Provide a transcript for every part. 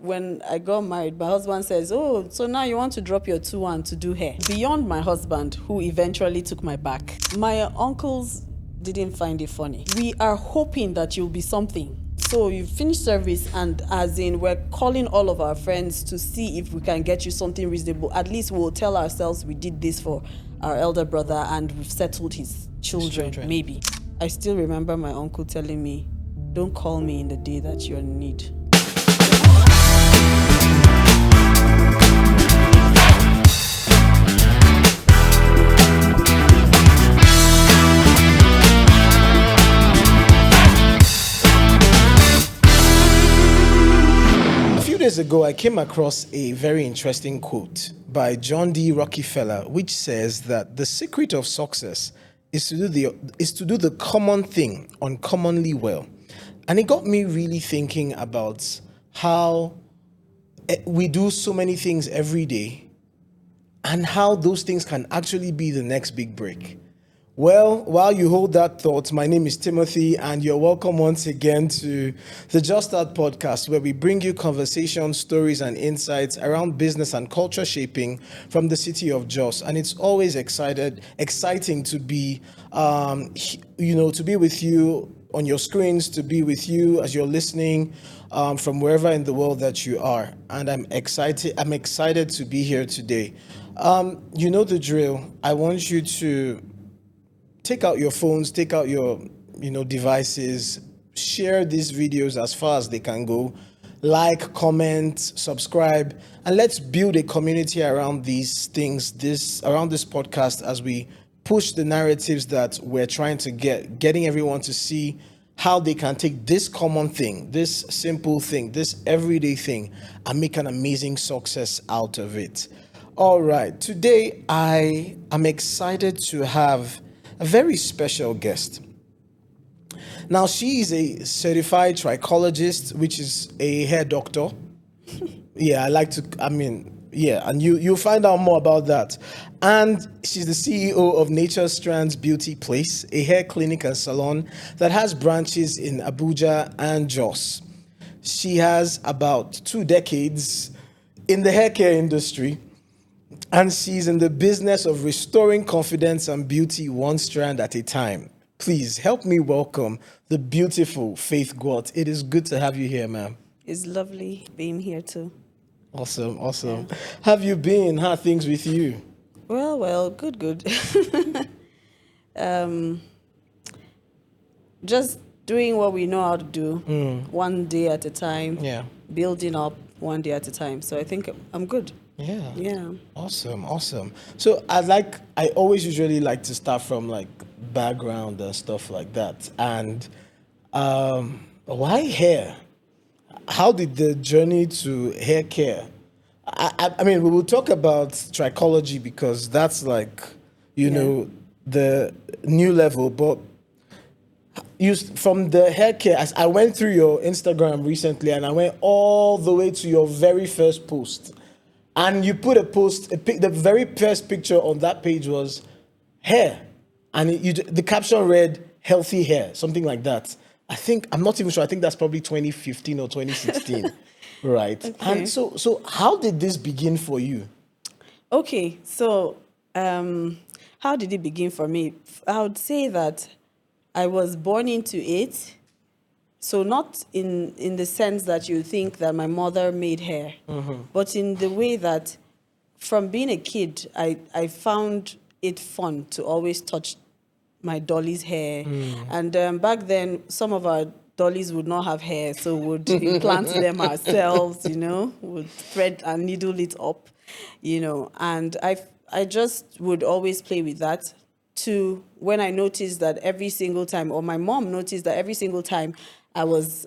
when I got married, my husband says, oh, so now you want to drop your 2-1 to do hair. Beyond my husband, who eventually took my back, my uncles didn't find it funny. We are hoping that you'll be something. So you finish service, and as in we're calling all of our friends to see if we can get you something reasonable. At least we'll tell ourselves we did this for our elder brother and we've settled his children. Maybe. I still remember my uncle telling me, don't call me in the day that you're in need. Days ago, I came across a very interesting quote by John D. Rockefeller, which says that the secret of success is to do the common thing uncommonly well. And it got me really thinking about how we do so many things every day and how those things can actually be the next big break. Well, while you hold that thought, my name is Timothy, and you're welcome once again to the Just Start podcast, where we bring you conversations, stories, and insights around business and culture shaping from the city of Jos. And it's always exciting to be, to be with you on your screens, to be with you as you're listening from wherever in the world that you are. And I'm excited to be here today. You know the drill. I want you to take out your phones, take out your, devices, share these videos as far as they can go, like, comment, subscribe, and let's build a community around these things, around this podcast, as we push the narratives that we're trying to getting everyone to see how they can take this common thing, this simple thing, this everyday thing, and make an amazing success out of it. All right, today I am excited to have a very special guest. Now, she is a certified trichologist, which is a hair doctor. And you'll find out more about that. And she's the CEO of Nature Strands Beauty Place, a hair clinic and salon that has branches in Abuja and Jos. She has about 2 decades in the haircare industry, and she's in the business of restoring confidence and beauty one strand at a time. Please help me welcome the beautiful Faith Gigin. It is good to have you here, ma'am. It's lovely being here too. Awesome. Yeah. Have you been? How are things with you? Well, good. Just doing what we know how to do, one day at a time. Yeah. Building up one day at a time. So I think I'm good. Yeah. Awesome. So I always usually like to start from like background and stuff like that. And why hair? How did the journey to hair care? I mean, we will talk about trichology because that's like, the new level. But from the hair care, I went through your Instagram recently and I went all the way to your very first post. And you put the very first picture on that page was hair. And the caption read, healthy hair, something like that. I'm not even sure. I think that's probably 2015 or 2016. Right. Okay. And so how did this begin for you? Okay. So how did it begin for me? I would say that I was born into it. So not in the sense that you think that my mother made hair, but in the way that from being a kid, I found it fun to always touch my dolly's hair. And back then, some of our dollies would not have hair, so would implant them ourselves, would thread and needle it up, and I just would always play with that. To when I noticed that every single time, or my mom noticed that every single time I was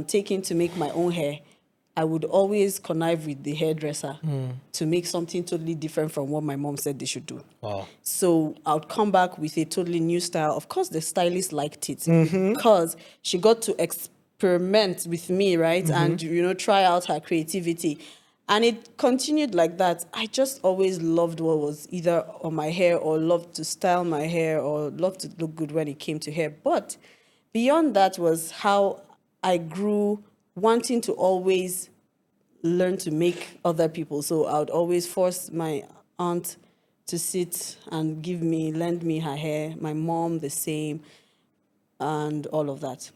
taken to make my own hair, I would always connive with the hairdresser to make something totally different from what my mom said they should do. Wow. So I would come back with a totally new style. Of course, the stylist liked it because she got to experiment with me, right? And, try out her creativity. And it continued like that. I just always loved what was either on my hair, or loved to style my hair, or loved to look good when it came to hair. But beyond that was how I grew wanting to always learn to make other people. So I would always force my aunt to sit and lend me her hair. My mom the same, and all of that.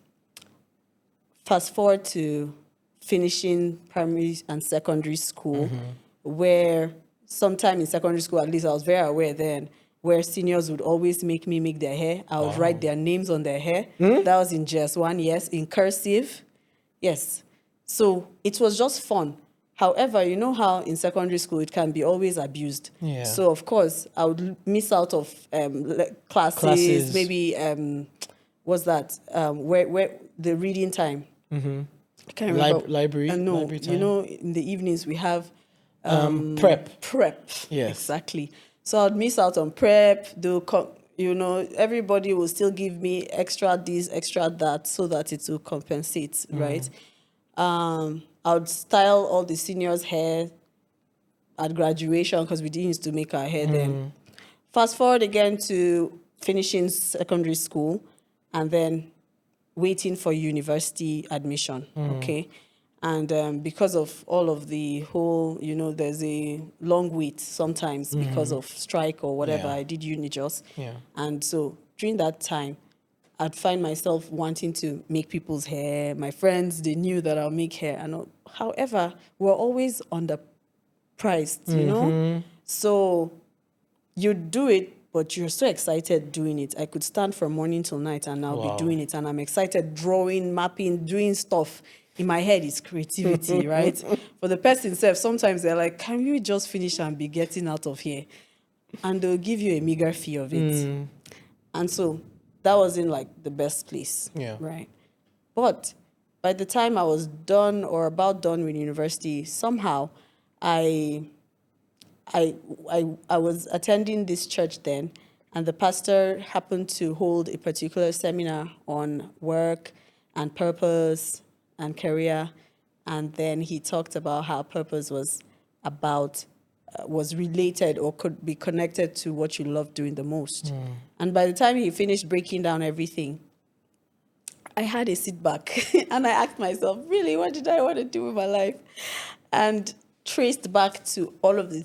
Fast forward to finishing primary and secondary school, where sometime in secondary school, at least I was very aware then, where seniors would always make me make their hair. I would write their names on their hair. That was in JS1, yes, in cursive, yes. So it was just fun. However, you know how in secondary school it can be always abused. Yeah. So of course I would miss out of classes. Maybe what's that? Where the reading time. I can't remember. Library. No, Library time. you know, in the evenings we have Prep. Prep. Yes. Exactly. So I'd miss out on prep. You know, everybody will still give me extra this, extra that, so that it will compensate, right? I would style all the seniors' hair at graduation because we didn't used to make our hair then. Fast forward again to finishing secondary school and then waiting for university admission, okay? And because of all of the whole, you know, there's a long wait sometimes because of strike or whatever. Yeah. I did Unijos. Yeah. And so during that time, I'd find myself wanting to make people's hair. My friends, they knew that I'll make hair. However, we're always underpriced, you know? So you do it, but you're so excited doing it. I could stand from morning till night and I'll be doing it. And I'm excited drawing, mapping, doing stuff. In my head, it's creativity, right? For the person itself, sometimes they're like, can you just finish and be getting out of here? And they'll give you a meager fee of it. And so that wasn't like the best place, right? But by the time I was done or about done with university, somehow I was attending this church then, and the pastor happened to hold a particular seminar on work and purpose and career, and then he talked about how purpose was related or could be connected to what you love doing the most. And by the time he finished breaking down everything, I had a sit back and I asked myself, really, what did I want to do with my life? And traced back to all of the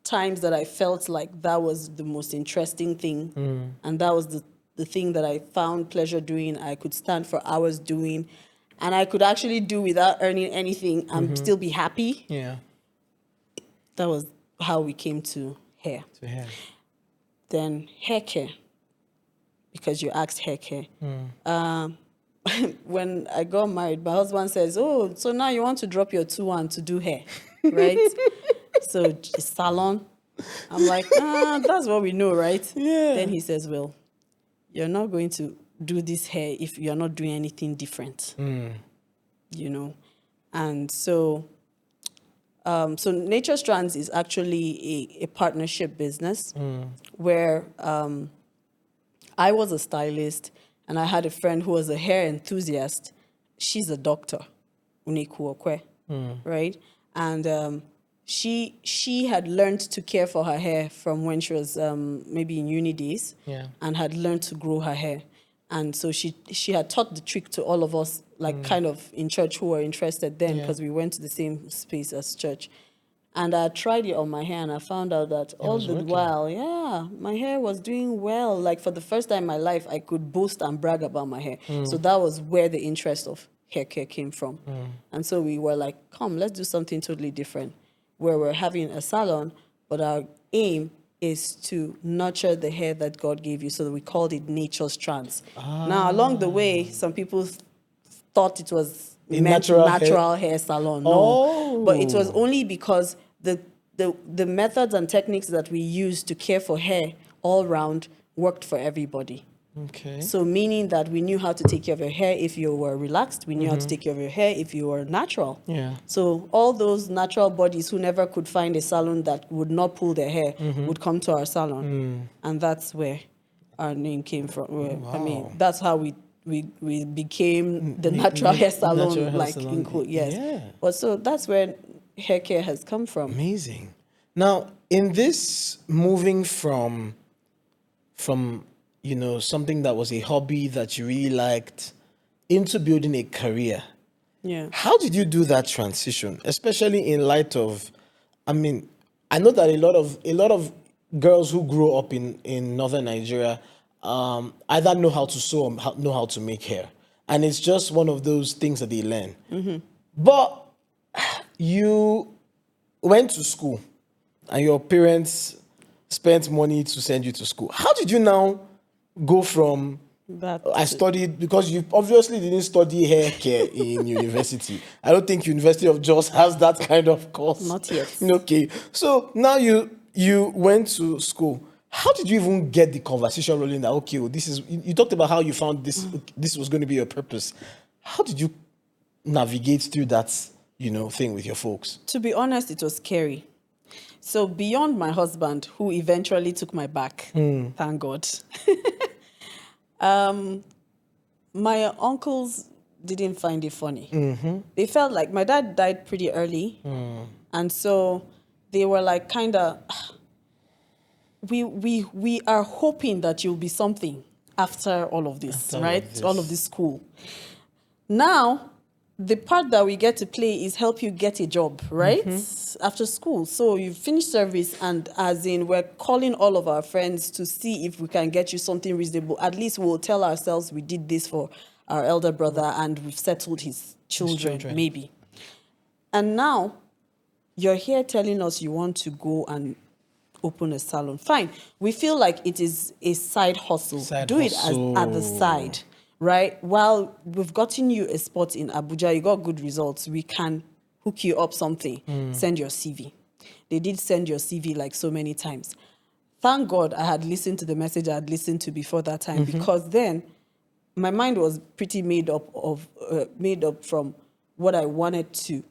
times that I felt like that was the most interesting thing. And that was the thing that I found pleasure doing. I could stand for hours doing, and I could actually do without earning anything and still be happy. Yeah. That was how we came to hair. Then hair care, because you asked hair care. When I got married, my husband says, oh, so now you want to drop your 2-1 to do hair, right? So salon. I'm like, that's what we know, right? Yeah. Then he says, well, you're not going to do this hair if you're not doing anything different, you know? And so Nature Strands is actually a partnership business where I was a stylist and I had a friend who was a hair enthusiast. She's a doctor, Uniku Okwe, right? And she had learned to care for her hair from when she was maybe in uni days, and had learned to grow her hair. And so she had taught the trick to all of us, like kind of in church who were interested then, because we went to the same space as church. And I tried it on my hair, and I found out that all the while, my hair was doing well. Like for the first time in my life, I could boast and brag about my hair. So that was where the interest of hair care came from. And so we were like, come, let's do something totally different, where we're having a salon, but our aim is to nurture the hair that God gave you. So that we called it Nature Strands. Now, along the way, some people thought it was natural hair salon. No, but it was only because the methods and techniques that we use to care for hair all round worked for everybody. Okay. So meaning that we knew how to take care of your hair if you were relaxed. We knew how to take care of your hair if you were natural. Yeah. So all those natural bodies who never could find a salon that would not pull their hair would come to our salon. And that's where our name came from. I mean, that's how we became the natural hair salon, like in quote, yes. Yeah. But so that's where hair care has come from. Amazing. Now, in this moving from you know, something that was a hobby that you really liked into building a career, Yeah. How did you do that transition, especially in light of, I mean, I know that a lot of girls who grow up in northern Nigeria either know how to sew or know how to make hair, and it's just one of those things that they learn. But you went to school, and your parents spent money to send you to school. How did you now go from I studied, because you obviously didn't study hair care in university. I don't think University of Jos has that kind of course. Not yet. Okay. So now you went to school. How did you even get the conversation rolling that, okay, well, this is, you talked about how you found this was going to be your purpose. How did you navigate through that, thing with your folks? To be honest, it was scary. So beyond my husband, who eventually took my back, thank God. My uncles didn't find it funny. They felt like my dad died pretty early. And so they were like, kind of, we are hoping that you'll be something after all of this, right? All of this school. Now, the part that we get to play is help you get a job, right? After school. So you finish service, and as in, we're calling all of our friends to see if we can get you something reasonable. At least we'll tell ourselves we did this for our elder brother and we've settled his children, maybe. And now you're here telling us you want to go and open a salon. Fine. We feel like it is a side hustle. Do it at the side. Right? While we've gotten you a spot in Abuja, you got good results, we can hook you up something, send your CV. They did send your CV like so many times. Thank God I had listened to the message I had listened to before that time, because then my mind was pretty made up from what I wanted to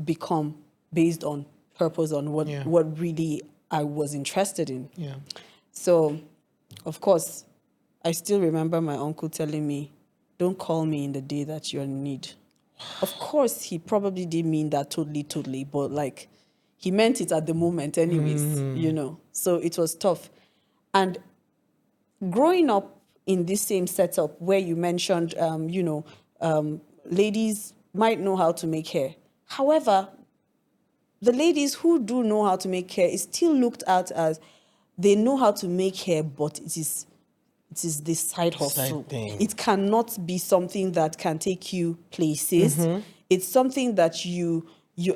become based on purpose, on what really I was interested in. Yeah. So, of course, I still remember my uncle telling me, don't call me in the day that you're in need. Of course, he probably didn't mean that totally, but like, he meant it at the moment anyways, So it was tough. And growing up in this same setup where you mentioned, ladies might know how to make hair. However, the ladies who do know how to make hair is still looked at as they know how to make hair, but it is this side hustle. It cannot be something that can take you places. It's something that you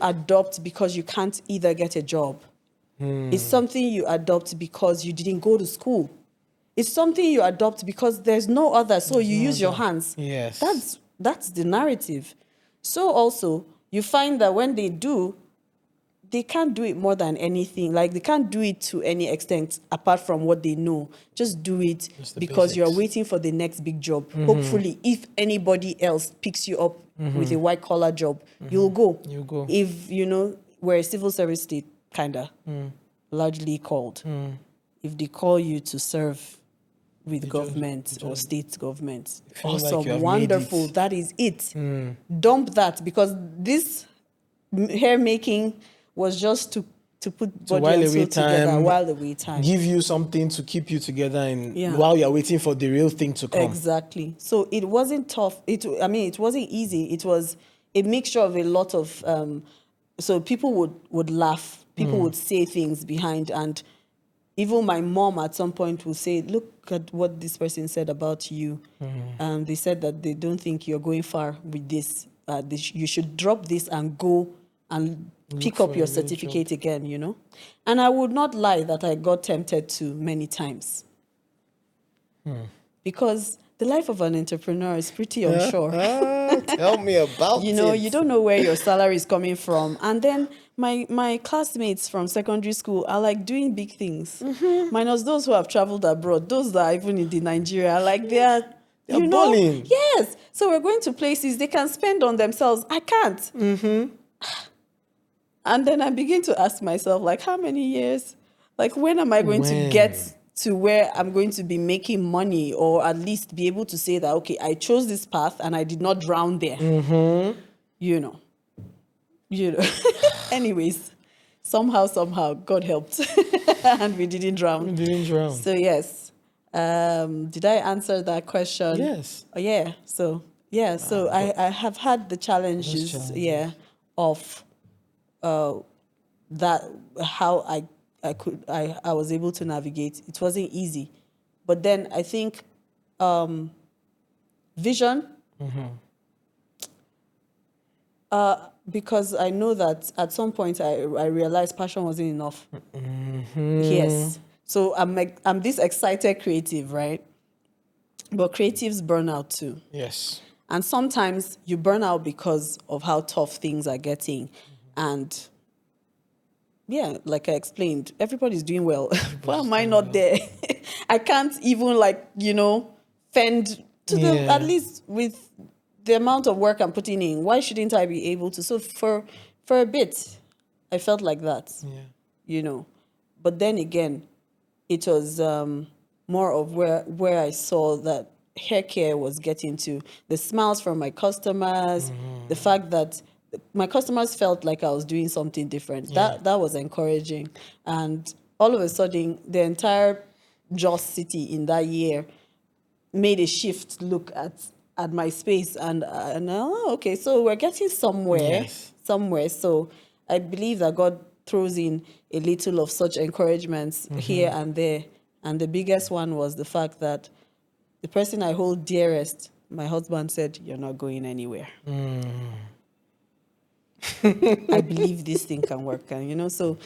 adopt because you can't either get a job. It's something you adopt because you didn't go to school. It's something you adopt because there's no other, so you use your hands. Yes. That's the narrative. So also, you find that when they do, they can't do it more than anything. Like, they can't do it to any extent apart from what they know. Just do it because you're waiting for the next big job. Hopefully, if anybody else picks you up with a white-collar job, you'll go. If, we're a civil service state, kind of, largely called. If they call you to serve with government or state government, awesome, like wonderful, that is it. Dump that, because this hair making was just to put body and soul together while away time. Give you something to keep you together while you're waiting for the real thing to come. Exactly. So it wasn't tough. It wasn't easy. It was a mixture of a lot of, so people would laugh. People would say things behind, and even my mom at some point will say, look at what this person said about you. They said that they don't think you're going far with this. You should drop this and go and pick up your certificate again, And I would not lie that I got tempted to many times. Because the life of an entrepreneur is pretty unsure. Tell me about it. You don't know where your salary is coming from. And then my classmates from secondary school are like doing big things. Minus those who have traveled abroad. Those that are even in the Nigeria, like they're balling. Yes. So we're going to places they can spend on themselves. I can't. And then I begin to ask myself, like, how many years? Like, when am I going to get to where I'm going to be making money, or at least be able to say that, okay, I chose this path and I did not drown there. Anyways, somehow, God helped. And we didn't drown. So, yes. Did I answer that question? Yes. Yeah. So, Yeah, so I have had the challenges, challenges. of that, how I was able to navigate. It wasn't easy. But then I think vision, because I know that at some point I realized passion wasn't enough. Yes. So I'm this excited creative, right? But creatives burn out too. Yes. And sometimes you burn out because of how tough things are getting. And yeah, like I explained, everybody's doing well. Why am I not there? I can't even fend to the, at least with the amount of work I'm putting in. Why shouldn't I be able to? So for a bit, I felt like that, But then again, it was more of where I saw that hair care was getting to the smiles from my customers, the fact that my customers felt like I was doing something different. That was encouraging. And all of a sudden, the entire Jos City in that year made a shift look at my space, and okay, so we're getting somewhere. Yes. So I believe that God throws in a little of such encouragements here and there. And the biggest one was the fact that the person I hold dearest, my husband, said, "You're not going anywhere." I believe this thing can work, and so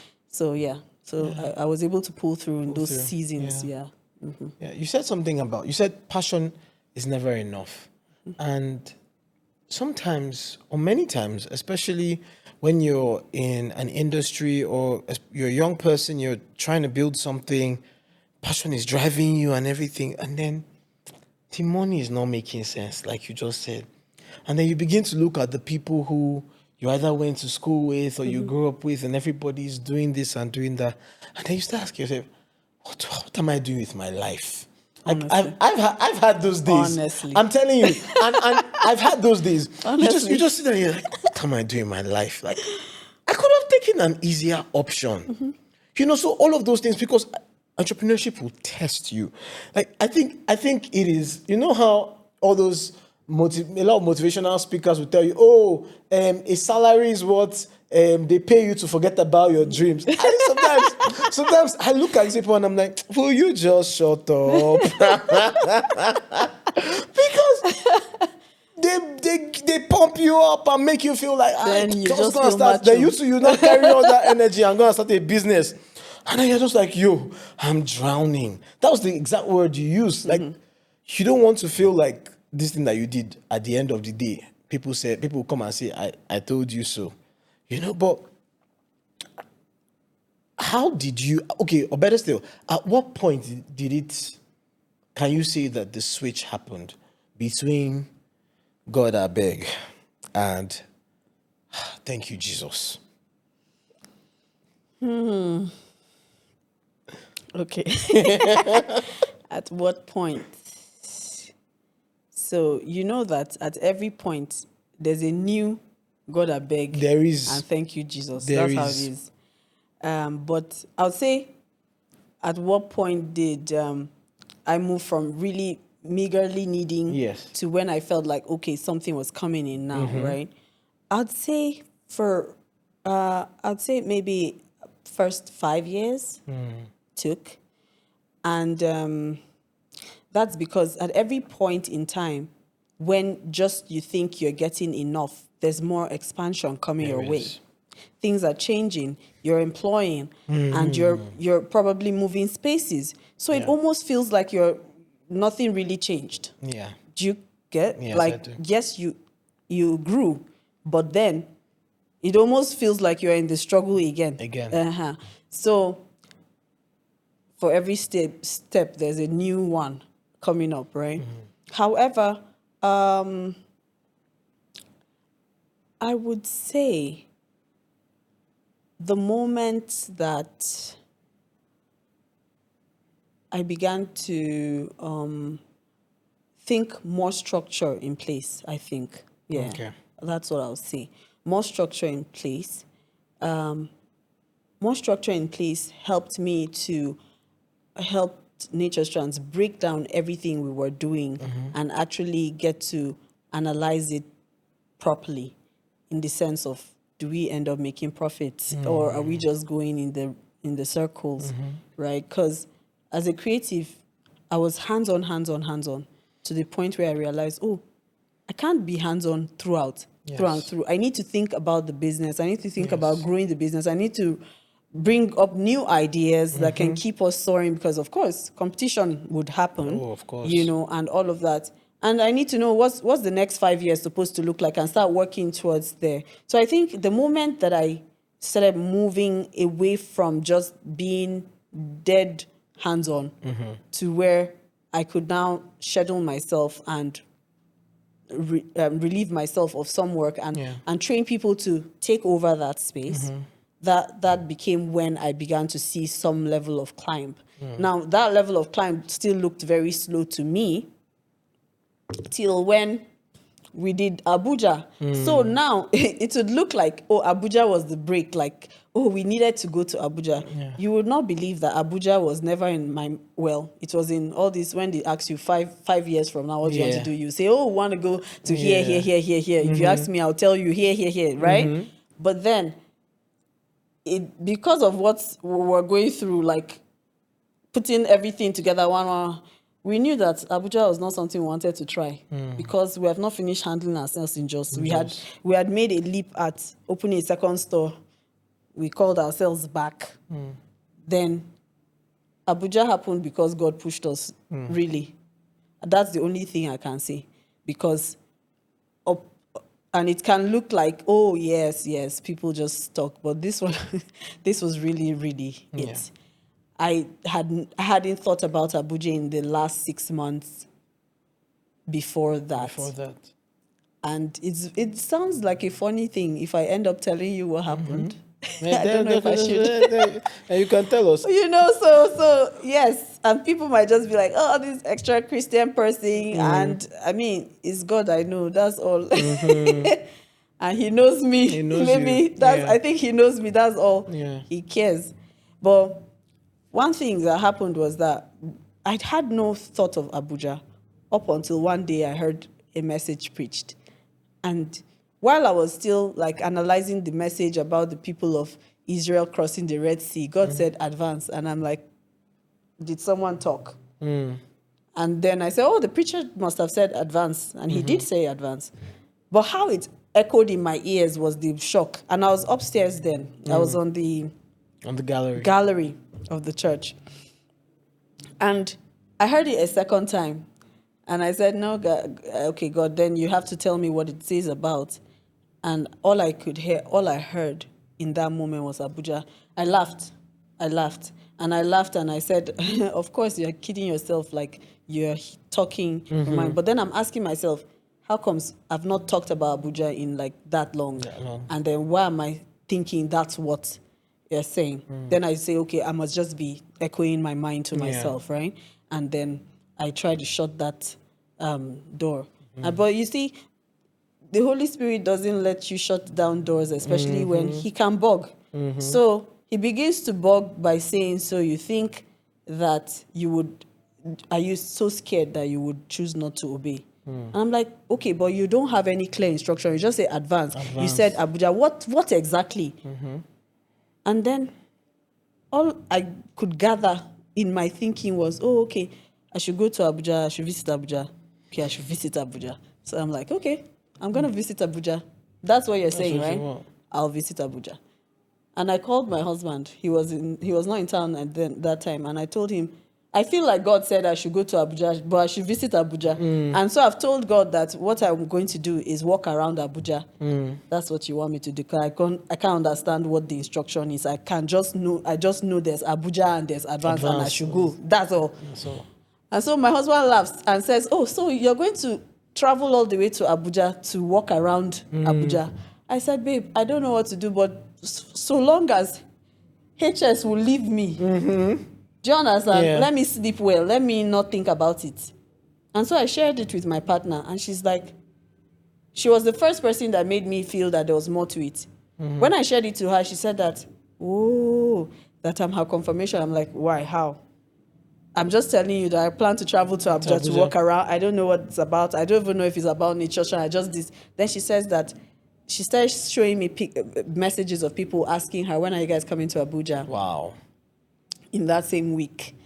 yeah. So I was able to pull through in those seasons. Yeah. Yeah, you said passion is never enough. And sometimes, or many times, especially when you're in an industry or you're a young person, you're trying to build something, passion is driving you and everything. And then the money is not making sense, like you just said. And then you begin to look at the people who you either went to school with or you grew up with, and everybody's doing this and doing that. And then you start asking yourself, what am I doing with my life? Like Honestly. I've had those days. Honestly. I'm telling you, and I've had those days. Honestly. You just sit there and you're like, what am I doing in my life? Like, I could have taken an easier option. So all of those things, because entrepreneurship will test you. Like I think it is. You know how all those a lot of motivational speakers will tell you, a salary is what they pay you to forget about your dreams. Sometimes I look at people and I'm like, will you just shut up? Because they pump you up and make you feel like Then you just gonna feel start. Then macho. you not carry all that energy and gonna start a business. And then you're just like, yo, I'm drowning. That was the exact word you used. Like, you don't want to feel like this thing that you did at the end of the day. People come and say, I told you so. But how did you, or better still, at what point can you say that the switch happened between God I beg and thank you, Jesus? Okay. At what point? So you know that at every point there's a new God I beg. There is. And thank you, Jesus. There That's how it is. is. But I would say, at what point did I move from really meagerly needing to when I felt like, okay, something was coming in now, right? I'd say maybe first 5 years took. And that's because at every point in time, when just you think you're getting enough, there's more expansion coming your way. Things are changing, you're employing, and you're probably moving spaces. So it almost feels like nothing really changed. Yeah. Do you get? Yes, like, I do. yes, you grew, but then it almost feels like you're in the struggle again. So for every step, there's a new one coming up, right? However, I would say the moment that I began to think more structure in place, I think. Yeah. Okay. That's what I'll say. More structure in place. More structure in place helped me to help Nature Strands break down everything we were doing and actually get to analyze it properly in the sense of, do we end up making profits or are we just going in the circles, right? Because as a creative, I was hands-on to the point where I realized, oh, I can't be hands-on throughout. I need to think about the business. I need to think about growing the business. I need to bring up new ideas that can keep us soaring because, of course, competition would happen. Oh, of course. And all of that. And I need to know what's the next 5 years supposed to look like and start working towards there. So I think the moment that I started moving away from just being dead hands-on to where I could now schedule myself and relieve myself of some work and train people to take over that space, that became when I began to see some level of climb. Now, that level of climb still looked very slow to me till when we did Abuja. So now it would look like, oh, Abuja was the break. Like, oh, we needed to go to Abuja. Yeah. You would not believe that Abuja was never in my, it was in all this, when they ask you 5 years from now, what do you want to do? You say, oh, we want to go to here. If you ask me, I'll tell you here, right? But then, because of what we were going through, like putting everything together one, we knew that Abuja was not something we wanted to try because we have not finished handling ourselves in Jos. We had made a leap at opening a second store. We called ourselves back. Then Abuja happened because God pushed us, really. That's the only thing I can say. Because, and it can look like, oh, yes, people just talk. But this one, this was really, really it. I hadn't thought about Abuja in the last 6 months before that. And it sounds like a funny thing if I end up telling you what happened. I don't know if I should. You can tell us. So yes. And people might just be like, oh, this extra Christian person. And I mean, it's God I know. That's all. And he knows me. He knows Maybe you. I think he knows me. That's all. Yeah. He cares. But one thing that happened was that I'd had no thought of Abuja up until one day I heard a message preached. And while I was still like analyzing the message about the people of Israel crossing the Red Sea, God said advance. And I'm like, did someone talk? And then I said, oh, the preacher must have said advance. And he did say advance. But how it echoed in my ears was the shock. And I was upstairs then. I was on the gallery of the church. And I heard it a second time. And I said, no, God, okay, God, then you have to tell me what it says about. And all I heard in that moment was Abuja. I laughed. And I said, of course, you're kidding yourself, like you're talking your mind. But then I'm asking myself, how comes I've not talked about Abuja in like that long? And then why am I thinking that's what you're saying? Then I say, okay, I must just be echoing my mind to myself, right? And then I try to shut that door. But you see, the Holy Spirit doesn't let you shut down doors, especially when he can bug. So he begins to bug by saying, so you think that are you so scared that you would choose not to obey? And I'm like, okay, but you don't have any clear instruction. You just say advance. You said Abuja. What exactly? And then all I could gather in my thinking was, oh, okay, I should go to Abuja. I should visit Abuja. Okay, I should visit Abuja. So I'm like, okay, I'm going to visit Abuja. That's what you're saying, right? I'll visit Abuja. And I called my husband. He was not in town at that time. And I told him, I feel like God said I should go to Abuja, but I should visit Abuja. And so I've told God that what I'm going to do is walk around Abuja. That's what you want me to do. Because I can't understand what the instruction is. I just know there's Abuja and there's advance and I should go. That's all. And so my husband laughs and says, oh, so you're going to travel all the way to Abuja to walk around Abuja? I said, babe, I don't know what to do, but so long as HS will leave me, do you understand? Yeah. Let me sleep well. Let me not think about it. And so I shared it with my partner, and she's like, she was the first person that made me feel that there was more to it. When I shared it to her, she said that, oh, that I'm her confirmation. I'm like, why? How? I'm just telling you that I plan to travel to Abuja to walk around. I don't know what it's about. I don't even know if it's about Nature Strands. I just this. Then she says that she starts showing me messages of people asking her, when are you guys coming to Abuja? Wow. In that same week.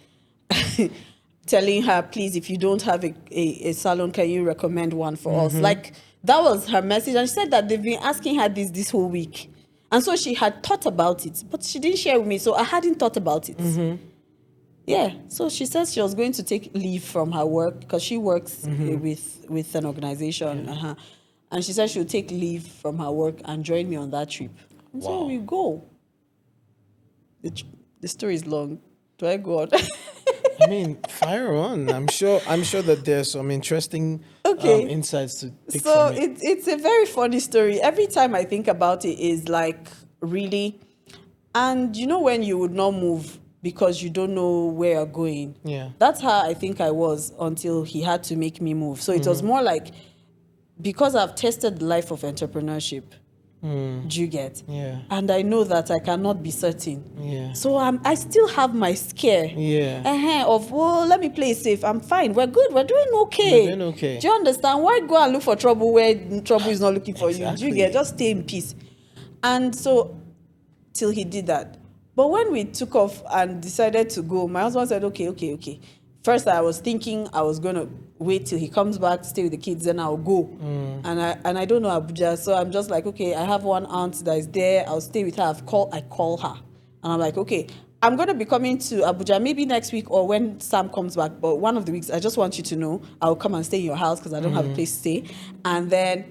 Telling her, please, if you don't have a salon, can you recommend one for us? Like, that was her message. And she said that they've been asking her this whole week. And so she had thought about it, but she didn't share with me, so I hadn't thought about it. Yeah, so she says she was going to take leave from her work because she works with an organization. And she said she would take leave from her work and join me on that trip. And so we go. The story is long. Do I go on? I mean, fire on. I'm sure that there's some interesting insights to pick so from it. it's a very funny story. Every time I think about it is like, really. And you know when you would not move because you don't know where you're going. Yeah. That's how I think I was until he had to make me move. So it was more like, because I've tested the life of entrepreneurship. Do you get? Yeah. And I know that I cannot be certain. Yeah. So I still have my scare. Yeah. Of, well, let me play it safe. I'm fine. We're good. We're doing okay. We're doing okay. Do you understand? Why go and look for trouble where trouble is not looking for you? Do you get? Just stay in peace. And so, till he did that. But when we took off and decided to go, my husband said, okay. First, I was thinking I was going to wait till he comes back, stay with the kids, then I'll go. And I don't know Abuja, so I'm just like, okay, I have one aunt that is there. I'll stay with her. I call her. And I'm like, okay, I'm going to be coming to Abuja maybe next week or when Sam comes back. But one of the weeks, I just want you to know, I'll come and stay in your house because I don't have a place to stay. And then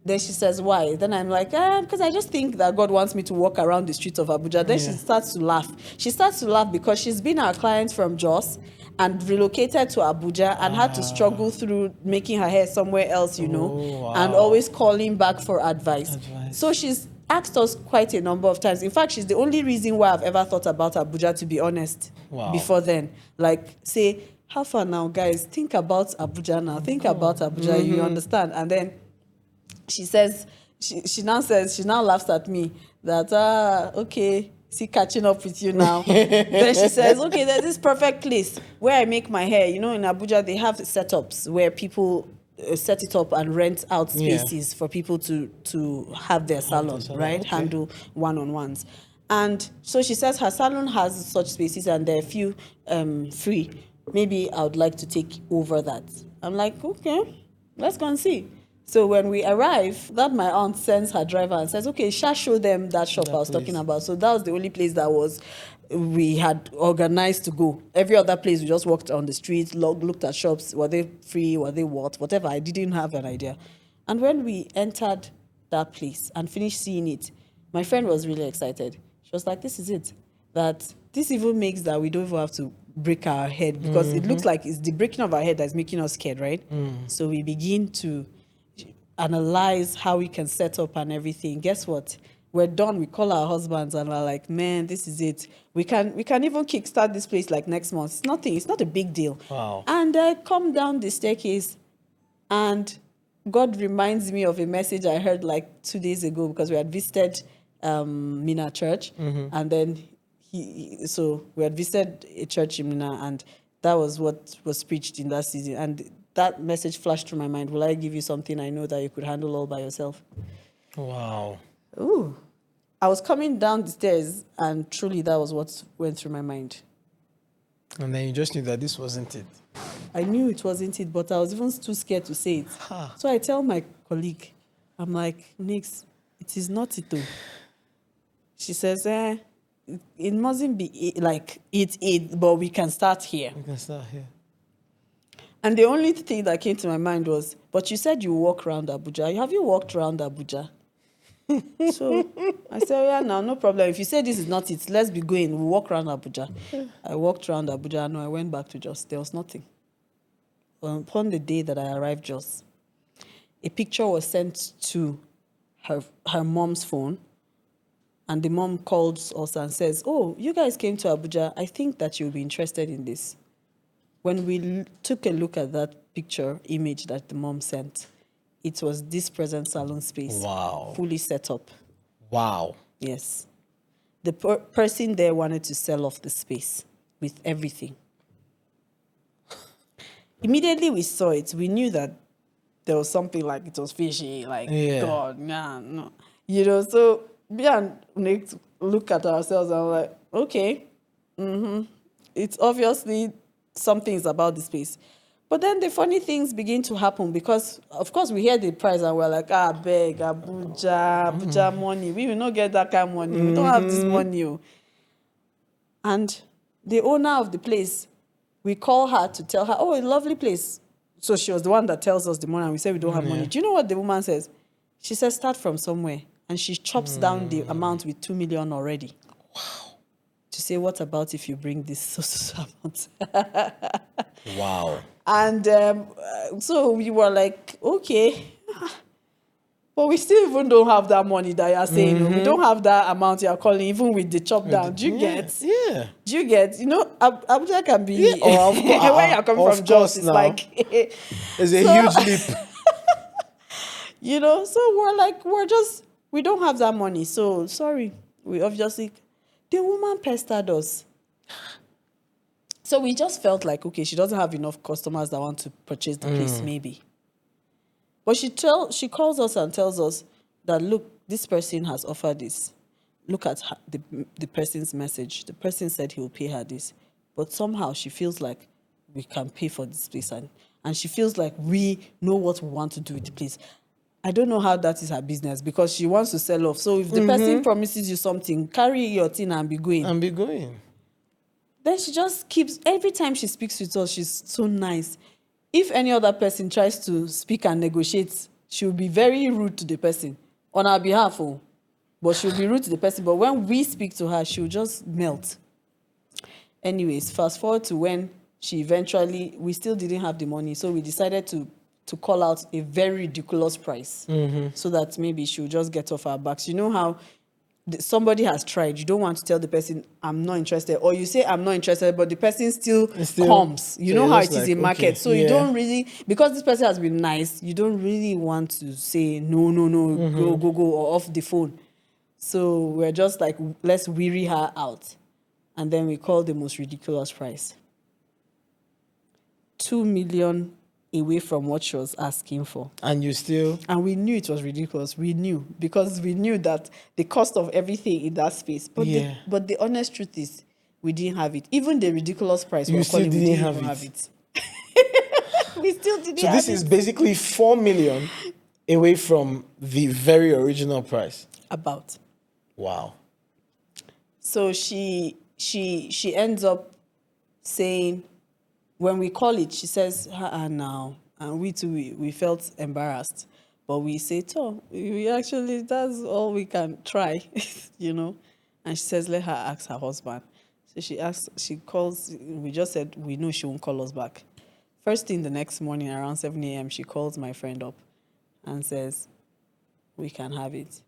she says, why? Then I'm like, because I just think that God wants me to walk around the streets of Abuja. Then she starts to laugh. She starts to laugh because she's been our client from Jos and relocated to Abuja and had to struggle through making her hair somewhere else, and always calling back for advice. So she's asked us quite a number of times. In fact, she's the only reason why I've ever thought about Abuja, to be honest, before then. Like, say, how far now, guys? Think about Abuja now. Think about Abuja, you understand? And then she says, she now laughs at me that, okay, see, catching up with you now. Then she says, okay, there's this perfect place where I make my hair. In Abuja, they have setups where people set it up and rent out spaces for people to have their salon, right? Okay. Handle one-on-ones. And so she says her salon has such spaces and there are a few free. Maybe I would like to take over that. I'm like, okay, let's go and see. So when we arrive, that my aunt sends her driver and says, okay, shall show them that shop I was talking about. So that was the only place we had organized to go. Every other place, we just walked on the street, looked at shops. Were they free? Were they whatever. I didn't have an idea. And when we entered that place and finished seeing it, my friend was really excited. She was like, this is it. That this even makes that we don't even have to break our head because it looks like it's the breaking of our head that's making us scared, right? So we begin to analyze how we can set up and everything. Guess what? We're done. We call our husbands and we're like, man, this is it. We can even kickstart this place like next month. It's nothing. It's not a big deal. Wow. And I come down the staircase and God reminds me of a message I heard like 2 days ago because we had visited Mina Church. And then so we had visited a church in Mina and that was what was preached in that season. And that message flashed through my mind. Will I give you something I know that you could handle all by yourself? Wow. Ooh. I was coming down the stairs and truly that was what went through my mind. And then you just knew that this wasn't it. I knew it wasn't it, but I was even too scared to say it. So I tell my colleague, I'm like, Nix, it is not it though. She says, it mustn't be like it, but we can start here. We can start here. And the only thing that came to my mind was, but you said you walk around Abuja. Have you walked around Abuja? So I said, yeah, no problem. If you say this is not it, let's be going. We'll walk around Abuja. I walked around Abuja and I went back to Jos. There was nothing. Upon the day that I arrived Jos, a picture was sent to her mom's phone. And the mom calls us and says, oh, you guys came to Abuja. I think that you'll be interested in this. When we took a look at that image that the mom sent, it was this present salon space. Wow. Fully set up. Wow. Yes. The person there wanted to sell off the space with everything. Immediately we saw it, we knew that there was something like it was fishy, like, God, nah, no. So me and Nick look at ourselves and we're like, okay, it's obviously something's about the space. But then the funny things begin to happen because, of course, we hear the price and we're like, beg, Abuja money. We will not get that kind of money. We don't have this money. Oh. And the owner of the place, we call her to tell her, oh, a lovely place. So she was the one that tells us the money, and we say we don't have money. Do you know what the woman says? She says, start from somewhere. And she chops down the amount with 2 million already. Wow. To say, what about if you bring this amount? Wow. And so we were like, okay. But we still even don't have that money that you're saying. We don't have that amount you're calling, even with the chop down. Do you get? Yeah. Do you get? Abuja can be... Yeah. Oh, of course. When you're coming from Jos, it's now. like... It's a huge leap. So we don't have that money. So, sorry. We obviously... The woman pestered us. So we just felt like, okay, she doesn't have enough customers that want to purchase the place, maybe. But she calls us and tells us that, look, this person has offered this. Look at the person's message. The person said he will pay her this. But somehow she feels like we can pay for this place. And she feels like we know what we want to do with the place. I don't know how that is her business because she wants to sell off. So if the person promises you something, carry your thing and be going. Then she just keeps, every time she speaks with us, she's so nice. If any other person tries to speak and negotiate, she'll be very rude to the person on our behalf. But she'll be rude to the person. But when we speak to her, she'll just melt. Anyways, fast forward to when we still didn't have the money. So we decided to call out a very ridiculous price so that maybe she'll just get off our backs. You know how somebody has tried. You don't want to tell the person, I'm not interested. Or you say, I'm not interested, but the person still comes. You know how it is in market. So you don't really, because this person has been nice, you don't really want to say, no, go, or off the phone. So we're just like, let's weary her out. And then we called the most ridiculous price. 2 million away from what she was asking for. And you still... And we knew it was ridiculous. We knew. Because we knew that the cost of everything in that space. But the honest truth is, we didn't have it. Even the ridiculous price we didn't have it. We still didn't have it. So this is basically 4 million away from the very original price. About. Wow. So she ends up saying, when we call it, she says, now. And we too, we felt embarrassed. But we say, we actually, that's all we can try, And she says, let her ask her husband. So she calls, we just said, we know she won't call us back. First thing the next morning, around 7 a.m., she calls my friend up and says, we can have it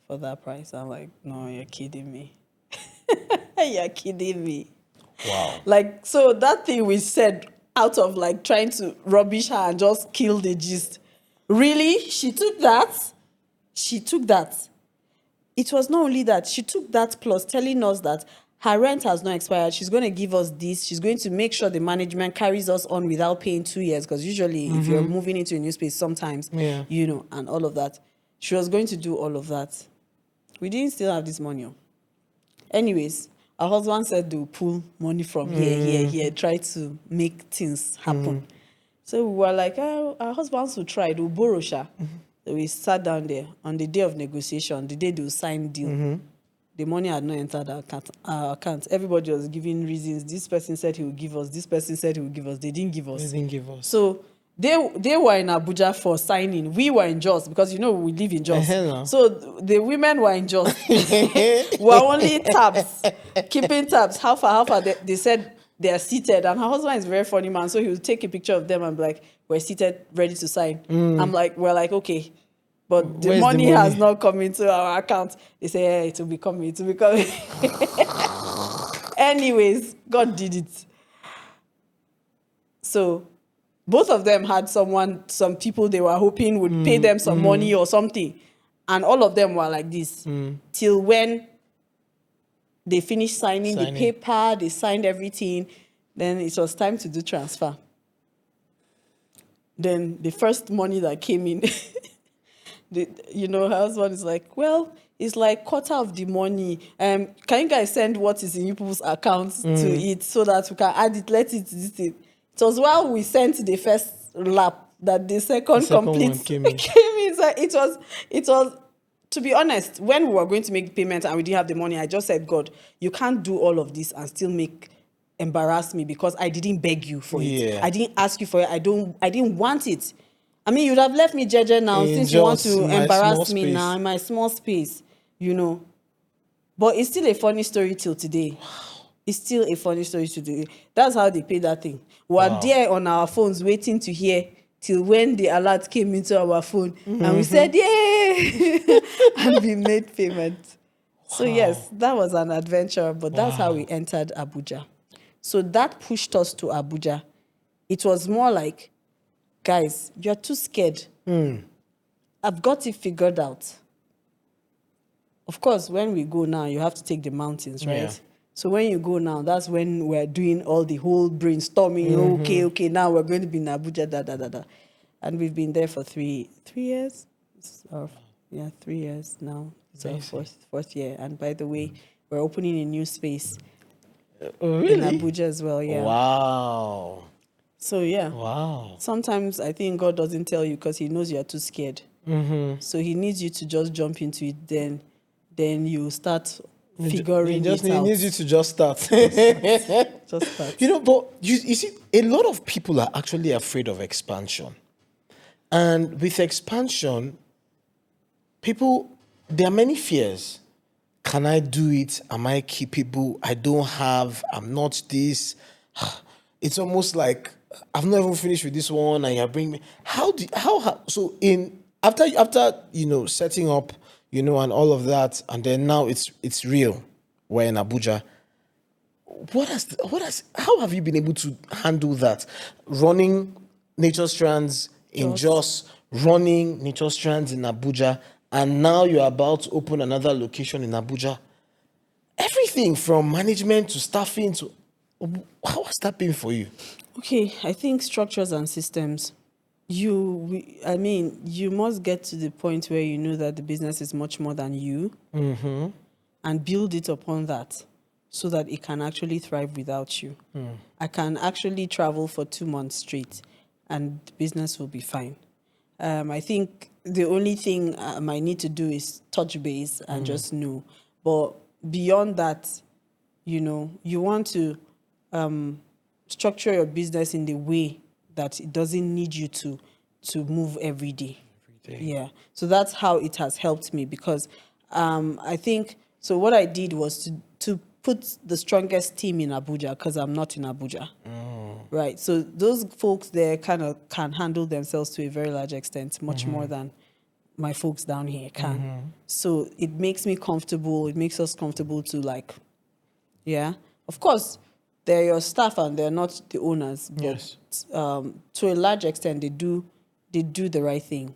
for that price. I'm like, no, you're kidding me. You're kidding me. Wow. So that thing we said out of trying to rubbish her and just kill the gist. Really? She took that? It was not only that. She took that plus telling us that her rent has not expired. She's going to give us this. She's going to make sure the management carries us on without paying 2 years. Because usually if you're moving into a new space, sometimes, and all of that. She was going to do all of that. We didn't still have this money. Anyways, our husband said they'll pull money from here, try to make things happen. So we were like, our husbands will try, they'll borrow. So we sat down there on the day of negotiation, the day they'll sign deal. The money had not entered our account. Everybody was giving reasons. This person said he would give us. This person said he would give us. They didn't give us. So they were in Abuja for signing. We were in Jos because we live in Jos. So the women were in Jos. We're only tabs, keeping tabs. How far? They said they are seated, and her husband is a very funny man, so he will take a picture of them and be like, "We're seated, ready to sign." We're like, okay, but the money has not come into our account. They say, yeah, it will be coming. Anyways, God did it. So both of them had some people they were hoping would pay them some money or something. And all of them were like this. Till when they finished signing the paper, they signed everything, then it was time to do transfer. Then the first money that came in, her husband is like, well, it's like quarter of the money. Can you guys send what is in you people's accounts to it so that we can add it, let it, this thing. It was while we sent the first lap that the second complete one came in. came in. So it was, to be honest, when we were going to make payment and we didn't have the money, I just said, God, you can't do all of this and still embarrass me because I didn't beg you for it. I didn't ask you for it. I didn't want it. I mean, you'd have left me jeje now since you want to embarrass me now in my small space, But it's still a funny story till today. It's still a funny story today. That's how they paid that thing. We are there on our phones waiting to hear till when the alert came into our phone and we said, yay! And we made payment. So yes, that was an adventure, but that's how we entered Abuja. So that pushed us to Abuja. It was more like, guys, you're too scared. I've got it figured out. Of course, when we go now, you have to take the mountains, right? Yeah. So when you go now, that's when we're doing all the whole brainstorming. Okay, now we're going to be in Abuja, And we've been there for 3 years. 3 years now. It's our fourth year. And by the way, we're opening a new space in Abuja as well. Yeah. Wow. So yeah. Wow. Sometimes I think God doesn't tell you because He knows you are too scared. So He needs you to just jump into it. Then you start figuring it out. He needs you to just start. Just start. But you see, a lot of people are actually afraid of expansion. And with expansion, there are many fears. Can I do it? Am I capable? I'm not this. It's almost like I've not even finished with this one and you're bringing me. After setting up, and all of that, and then now it's real. We're in Abuja. How have you been able to handle that? Running Nature Strands in Jos, running Nature Strands in Abuja, and now you're about to open another location in Abuja. Everything from management to staffing to... How has that been for you? Okay, I think structures and systems. You must get to the point where you know that the business is much more than you, and build it upon that so that it can actually thrive without you. I can actually travel for 2 months straight and the business will be fine. I think the only thing I might need to do is touch base and just know. But beyond that, you want to structure your business in the way that it doesn't need you to move every day. Yeah. So that's how it has helped me because I think, so what I did was to put the strongest team in Abuja because I'm not in Abuja. Right. So those folks there kind of can handle themselves to a very large extent, much more than my folks down here can. So it makes me comfortable. It makes us comfortable to of course, they're your staff and they're not the owners, but to a large extent, they do the right thing.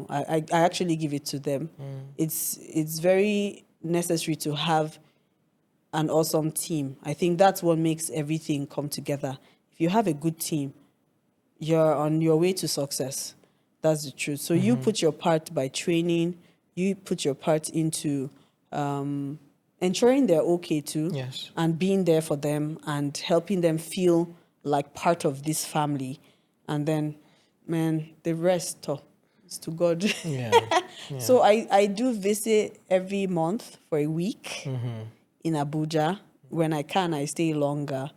I actually give it to them. It's very necessary to have an awesome team. I think that's what makes everything come together. If you have a good team, you're on your way to success. That's the truth. So you put your part by training, you put your part into ensuring they're okay too, and being there for them and helping them feel like part of this family. And then, man, the rest is to God. So I do visit every month for a week in Abuja. When I can, I stay longer,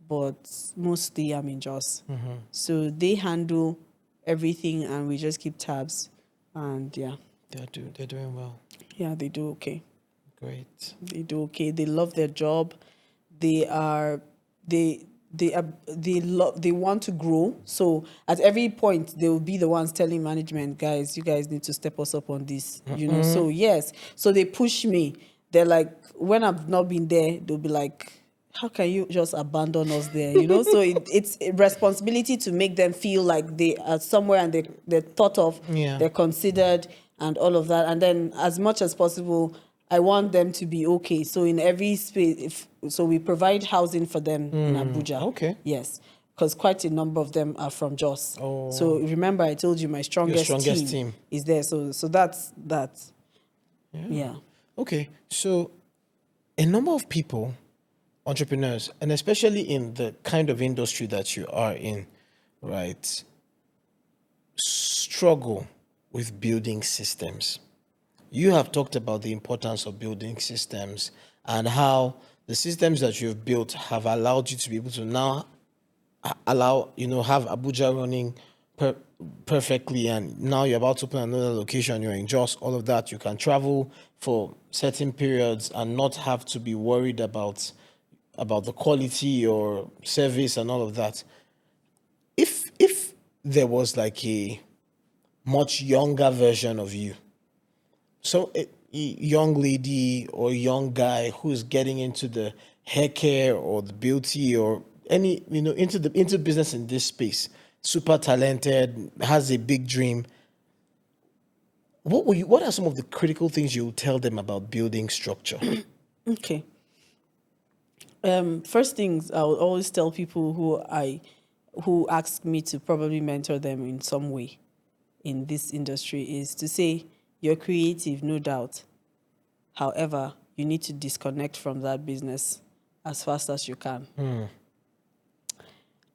but mostly I'm in Jos. So they handle everything and we just keep tabs. And they're doing well. Yeah, they do okay. Great. They do okay. They love their job. They want to grow. So at every point, they will be the ones telling management, guys, you guys need to step us up on this. So yes. So they push me. They're like, when I've not been there, they'll be like, how can you just abandon us there? So it's a responsibility to make them feel like they are somewhere and they're thought of, they're considered and all of that. And then as much as possible, I want them to be okay. So in every space, so we provide housing for them in Abuja. Okay. Yes. Okay. quite a number of them are from Jos. Oh. So remember, I told you my strongest team is there. So that's that. Yeah. Okay. So a number of people, entrepreneurs, and especially in the kind of industry that you are in, right, struggle with building systems. You have talked about the importance of building systems and how the systems that you've built have allowed you to be able to now have Abuja running perfectly, and now you're about to open another location, you're in Jos, all of that. You can travel for certain periods and not have to be worried about the quality or service and all of that. If there was like a much younger version of you, so a young lady or young guy who's getting into the hair care or the beauty or any into business in this space, super talented, has a big dream, what are some of the critical things you will tell them about building structure? Okay. First things I will always tell people who ask me to probably mentor them in some way in this industry is to say, you're creative, no doubt. However, you need to disconnect from that business as fast as you can.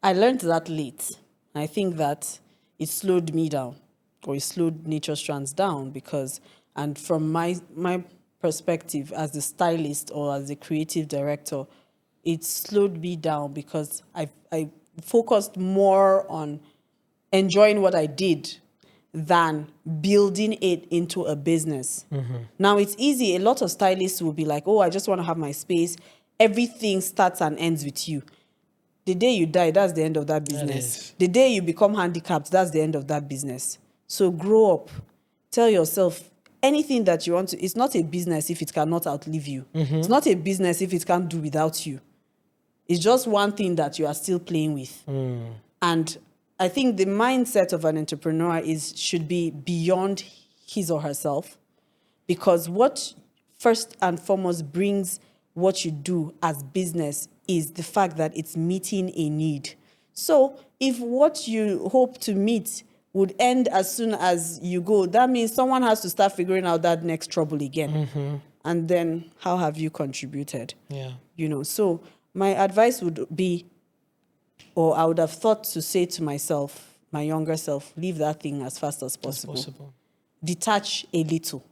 I learned that late. I think that it slowed me down, or it slowed Nature Strands down and from my perspective as a stylist or as a creative director, it slowed me down because I focused more on enjoying what I did than building it into a business. Now, it's easy. A lot of stylists will be like, oh, I just want to have my space. Everything starts and ends with you. The day you die, that's the end of that business. The day you become handicapped, that's the end of that business. So grow up. Tell yourself, anything that you want to, it's not a business if it cannot outlive you. It's not a business if it can't do without you. It's just one thing that you are still playing with. And I think the mindset of an entrepreneur should be beyond his or herself, because what first and foremost brings what you do as business is the fact that it's meeting a need. So if what you hope to meet would end as soon as you go, that means someone has to start figuring out that next trouble again. And then how have you contributed? Yeah. So my advice would be, or I would have thought to say to myself, my younger self, leave that thing as fast as possible. Detach a little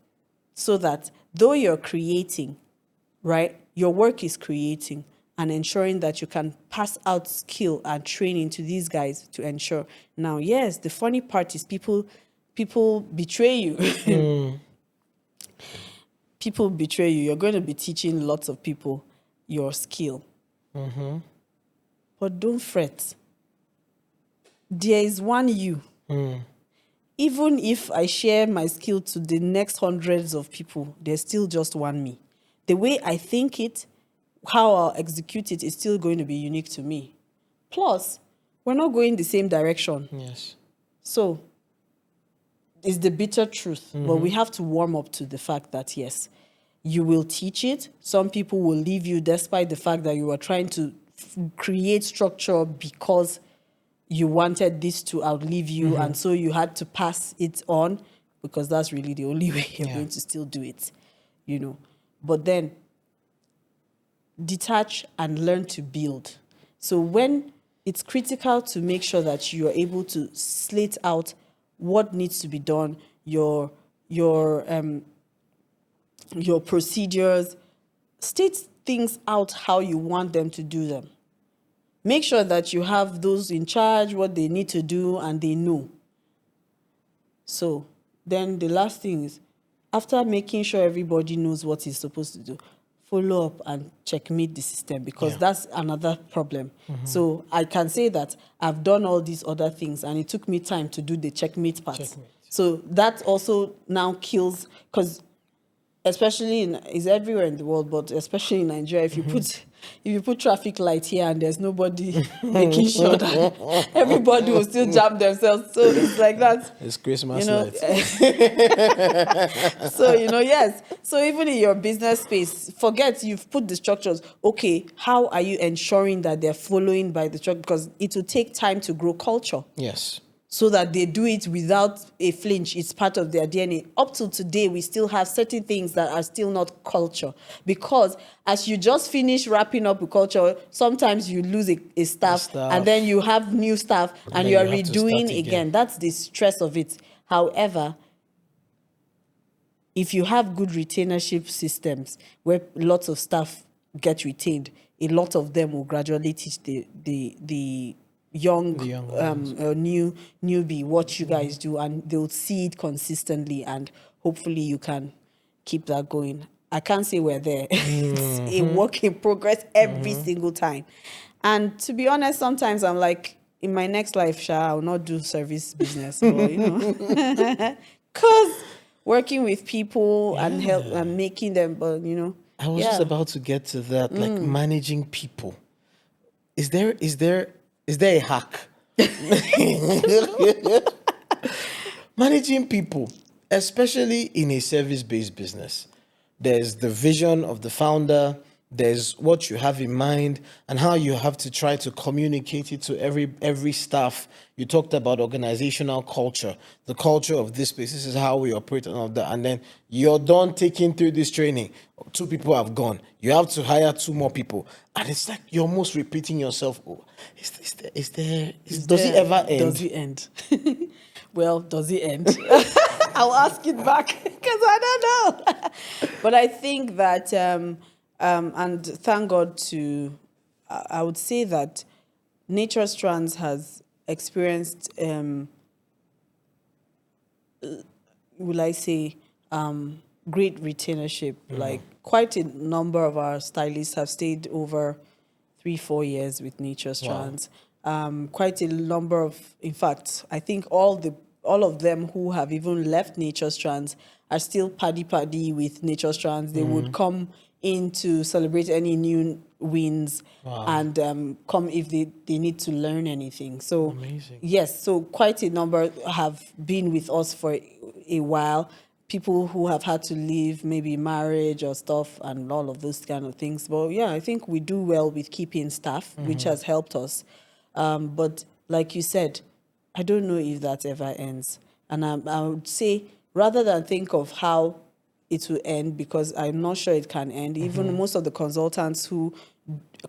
so that though you're creating, right, your work is creating and ensuring that you can pass out skill and training to these guys to ensure. Now, yes, the funny part is people betray you. People betray you. You're going to be teaching lots of people your skill. But don't fret. There is one you. Even if I share my skill to the next hundreds of people, there's still just one me. The way I think it, how I'll execute it is still going to be unique to me. Plus, we're not going the same direction. Yes. So, it's the bitter truth. But we have to warm up to the fact that, yes, you will teach it. Some people will leave you despite the fact that you are trying to create structure because you wanted this to outlive you, and so you had to pass it on because that's really the only way you're going to still do it, But then detach and learn to build. So when it's critical to make sure that you are able to slate out what needs to be done, your procedures, state things out how you want them to do them. Make sure that you have those in charge, what they need to do, and they know. So then the last thing is, after making sure everybody knows what he's supposed to do, follow up and checkmate the system, because that's another problem. So I can say that I've done all these other things and it took me time to do the checkmate part. So that also now kills, because especially is everywhere in the world, but especially in Nigeria, if you put traffic light here and there's nobody making sure that everybody will still jam themselves, so it's like that. It's Christmas You know, lights. so yes. So even in your business space, forget you've put the structures. Okay, how are you ensuring that they're following by the structure? Because it will take time to grow culture. Yes. So that they do it without a flinch. It's part of their DNA. Up till today, we still have certain things that are still not culture. Because as you just finish wrapping up with culture, sometimes you lose a staff, and then you have new staff, and you are redoing again. That's the stress of it. However, if you have good retainership systems where lots of staff get retained, a lot of them will gradually teach the young newbie what you guys do, and they'll see it consistently, and hopefully you can keep that going. I can't say we're there. It's a work in progress every single time. And to be honest, sometimes I'm like, in my next life, I'll not do service business, but because working with people and help and making them, but I was just about to get to that, like managing people. Is there a hack? Managing people, especially in a service-based business. There's the vision of the founder, there's what you have in mind, and how you have to try to communicate it to every staff. You talked about organizational culture, the culture of this place. This is how we operate and all that. And then you're done taking through this training. 2 people have gone. You have to hire 2 more people. And it's like you're almost repeating yourself. Oh, does it ever end? Does it end? Well, does it end? I'll ask it back because I don't know. But I think that, and thank God I would say that Nature Strands has experienced, will I say, great retainership. Like quite a number of our stylists have stayed over 3-4 years with Nature Strands. Wow. Quite a number of, in fact, I think all of them who have even left Nature Strands are still paddy with Nature Strands. They would come in to celebrate any new wins. Wow. And come if they need to learn anything. So amazing. Yes, so quite a number have been with us for a while. People who have had to leave maybe marriage or stuff and all of those kind of things. But yeah, I think we do well with keeping staff, which has helped us. But like you said, I don't know if that ever ends. And I would say, rather than think of how it will end, because I'm not sure it can end. Even most of the consultants who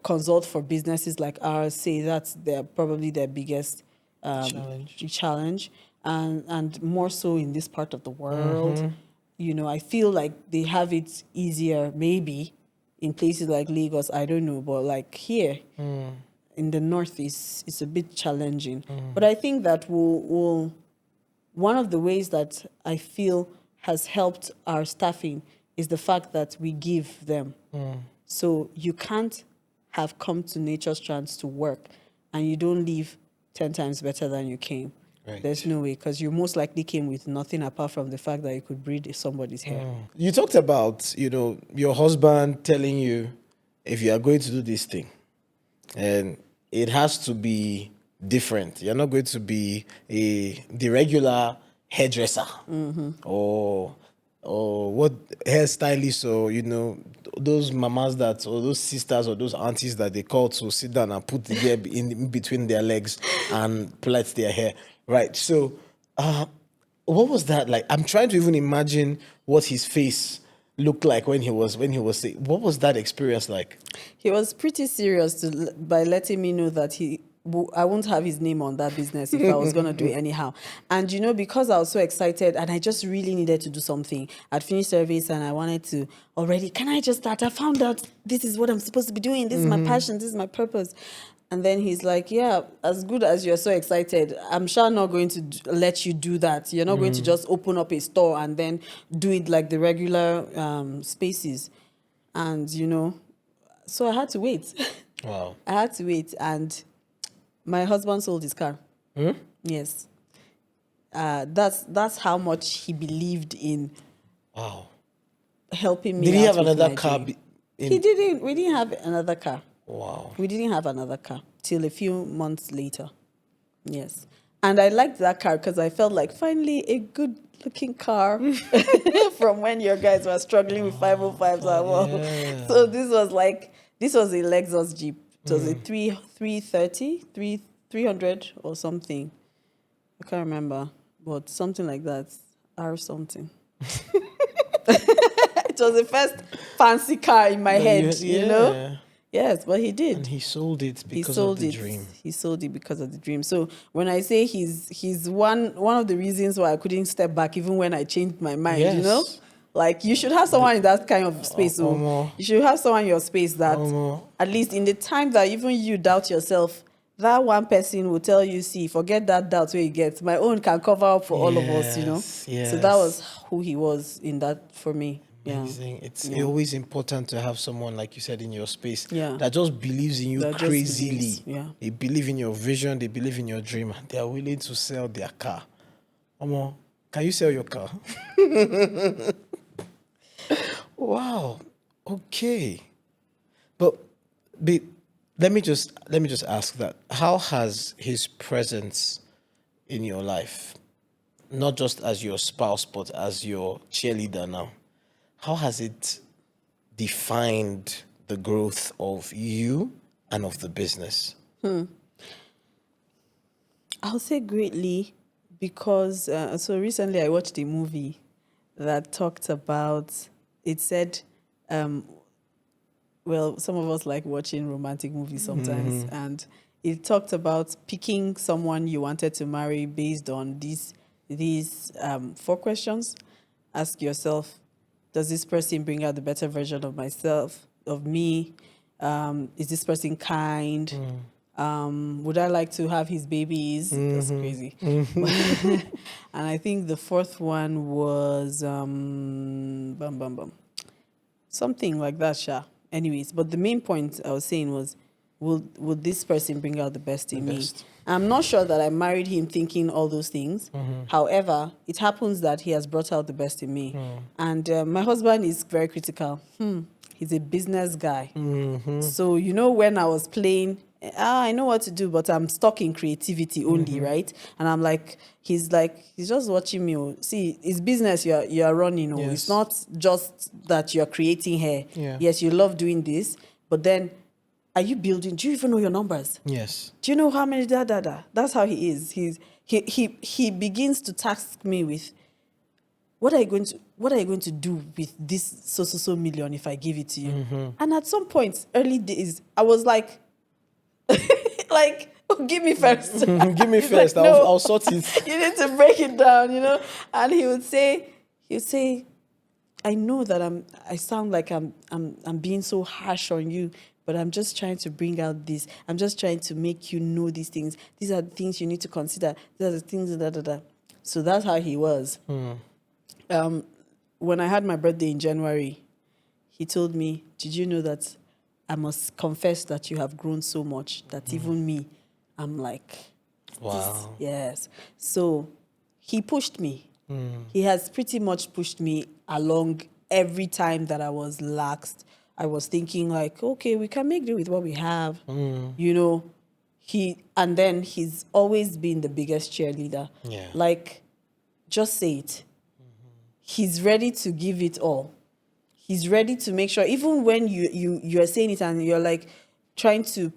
consult for businesses like ours say that's probably their biggest challenge. And more so in this part of the world. I feel like they have it easier maybe in places like Lagos, I don't know, but like here in the north it's a bit challenging. But I think that will one of the ways that I feel has helped our staffing is the fact that we give them. So you can't have come to Nature Strands to work and you don't leave 10 times better than you came. Right. There's no way, because you most likely came with nothing apart from the fact that you could braid somebody's hair. You talked about, your husband telling you if you are going to do this thing, and it has to be different. You're not going to be the regular hairdresser or what hairstylist, or those mamas or those sisters or those aunties that they call to sit down and put the hair in between their legs and plait their hair. Right. So, what was that like? I'm trying to even imagine what his face looked like when he was saying. What was that experience like? He was pretty serious by letting me know that I won't have his name on that business if I was going to do it anyhow. And, because I was so excited and I just really needed to do something. I'd finished service and I wanted to already, can I just start? I found out this is what I'm supposed to be doing. This is my passion. This is my purpose. And then he's like, yeah, as good as you're so excited, I'm sure not going to let you do that. You're not going to just open up a store and then do it like the regular spaces. And, so I had to wait. Wow. I had to wait. And my husband sold his car. Yes. That's how much he believed in. Wow. helping me Did he out have with another my car? dream. He didn't. We didn't have another car. Wow. We didn't have another car till a few months later. Yes. And I liked that car because I felt like finally a good looking car from when your guys were struggling with 505s. Yeah. So this was a Lexus Jeep. It was a 300 or something. I can't remember, but something like that. R something. It was the first fancy car in my head, you know? Yes, but he did. And he sold it because of the dream. He sold it because of the dream. So when I say he's one of the reasons why I couldn't step back even when I changed my mind, you know? Like you should have someone in that kind of space. So you should have someone in your space that at least in the time that even you doubt yourself, that one person will tell you, see, forget that doubt where you get. My own can cover up for all of us, you know? Yes. So that was who he was in that for me. Amazing. It's always important to have someone, like you said, in your space Yeah. that just believes in you That just crazily. believes, yeah. They believe in your vision, they believe in your dream, and they are willing to sell their car. Omo, can you sell your car? Wow. Okay. But let me just ask that. How has his presence in your life, not just as your spouse, but as your cheerleader now, how has it defined the growth of you and of the business? I'll say greatly because so recently I watched a movie that talked about, it said, well, some of us like watching romantic movies sometimes, and it talked about picking someone you wanted to marry based on these 4 questions. Ask yourself, does this person bring out the better version of myself, of me? Is this person kind? Would I like to have his babies? That's crazy. And I think the 4th one was something like that, Sha. Anyways, but the main point I was saying was, would this person bring out the best in me? I'm not sure that I married him thinking all those things. However, it happens that he has brought out the best in me. And my husband is very critical. He's a business guy. So, you know, when I was playing, I know what to do, but I'm stuck in creativity only, right? And I'm like, he's just watching me. See, it's business you're running. Yes. It's not just that you're creating hair. Yeah. Yes, you love doing this, but then are you building? Do you even know your numbers? Yes. Do you know how many da? That's how he is. He begins to task me with, what are you going to do with this so million if I give it to you? And at some point, early days, I was like, give me first. Give me first. Like, no, I'll sort it. You need to break it down, you know. And he would say, I know that I sound like I'm being so harsh on you, but I'm just trying to bring out this. I'm just trying to make you know these things. These are the things you need to consider. These are the things da. So that's how he was. When I had my birthday in January, he told me, did you know that I must confess that you have grown so much that even me, I'm like, wow. Yes. So he pushed me. He has pretty much pushed me along every time that I was laxed. I was thinking like, okay, we can make do with what we have. You know, and then he's always been the biggest cheerleader. Yeah. Like, just say it. He's ready to give it all. He's ready to make sure, even when you're saying it and you're like trying to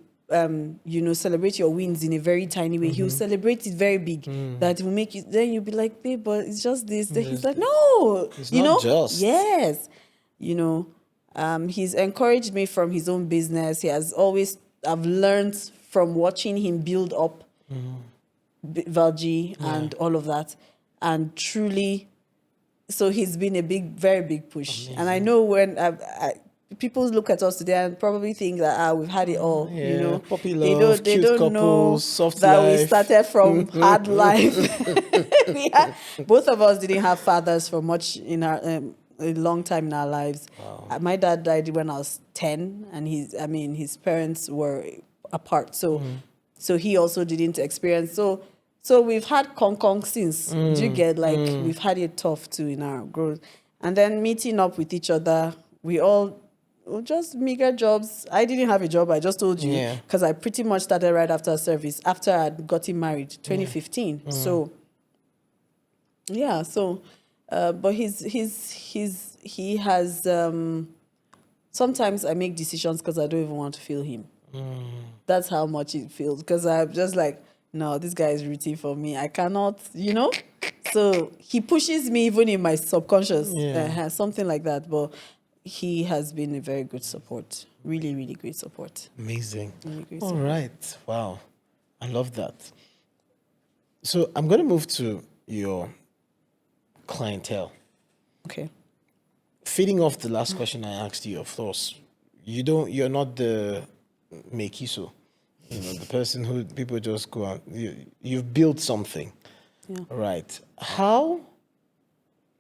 celebrate your wins in a very tiny way, he'll celebrate it very big. That will make you, then you'll be like, babe, but it's just this. Then he's like, no, it's not just. Yes. He's encouraged me from his own business. I've learned from watching him build up Valji and all of that. And truly, so he's been a very big push. Amazing. And I know when people look at us today and probably think that we've had it all. Yeah, you know, puppy love, they cute don't couples, know soft that life. we started from hard life. Both of us didn't have fathers for much in our a long time in our lives. Wow. My dad died when I was 10, and his parents were apart. So he also didn't experience. So we've had Kong since. Do you get we've had it tough too in our growth. And then meeting up with each other, we all just meager jobs. I didn't have a job, I just told you, Yeah. because I pretty much started right after service, after I'd gotten married, 2015. So, yeah, so, but he has, sometimes I make decisions because I don't even want to feel him. That's how much it feels, because I'm just like, no, this guy is rooting for me. I cannot, So he pushes me even in my subconscious, something like that. But he has been a very good support. Really, really great support. Amazing. Really great All support. right. Wow. I love that. So I'm going to move to your clientele. Okay. Feeding off the last question I asked you, of course, you're not the mekiso, the person who people just go out. You've built something. Yeah. Right. How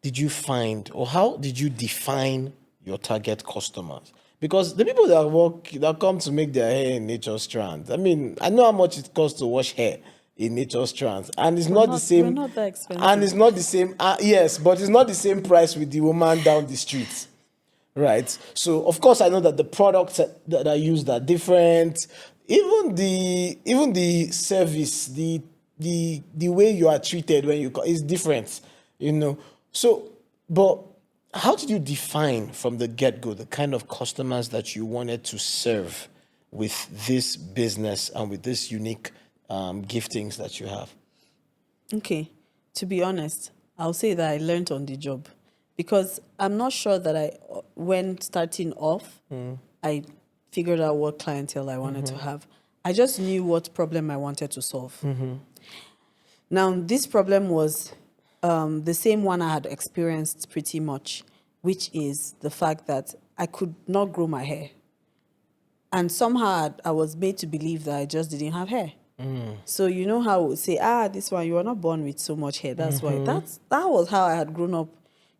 did you find, or how did you define your target customers? Because the people that come to make their hair in Nature Strands, I mean, I know how much it costs to wash hair in Nature Strands, and it's not the We're same. not that expensive. And it's not the same. Yes, but it's not the same price with the woman down the street, right? So of course I know that the products that are used are different. Even the service, the way you are treated when you is different, So, but how did you define from the get-go the kind of customers that you wanted to serve with this business and with this unique giftings that you have? Okay. To be honest, I'll say that I learned on the job, because I'm not sure that when starting off, I figured out what clientele I wanted to have. I just knew what problem I wanted to solve. Now, this problem was the same one I had experienced pretty much, which is the fact that I could not grow my hair. And somehow I was made to believe that I just didn't have hair. So you know how we say, this one, you were not born with so much hair. That's why. That was how I had grown up,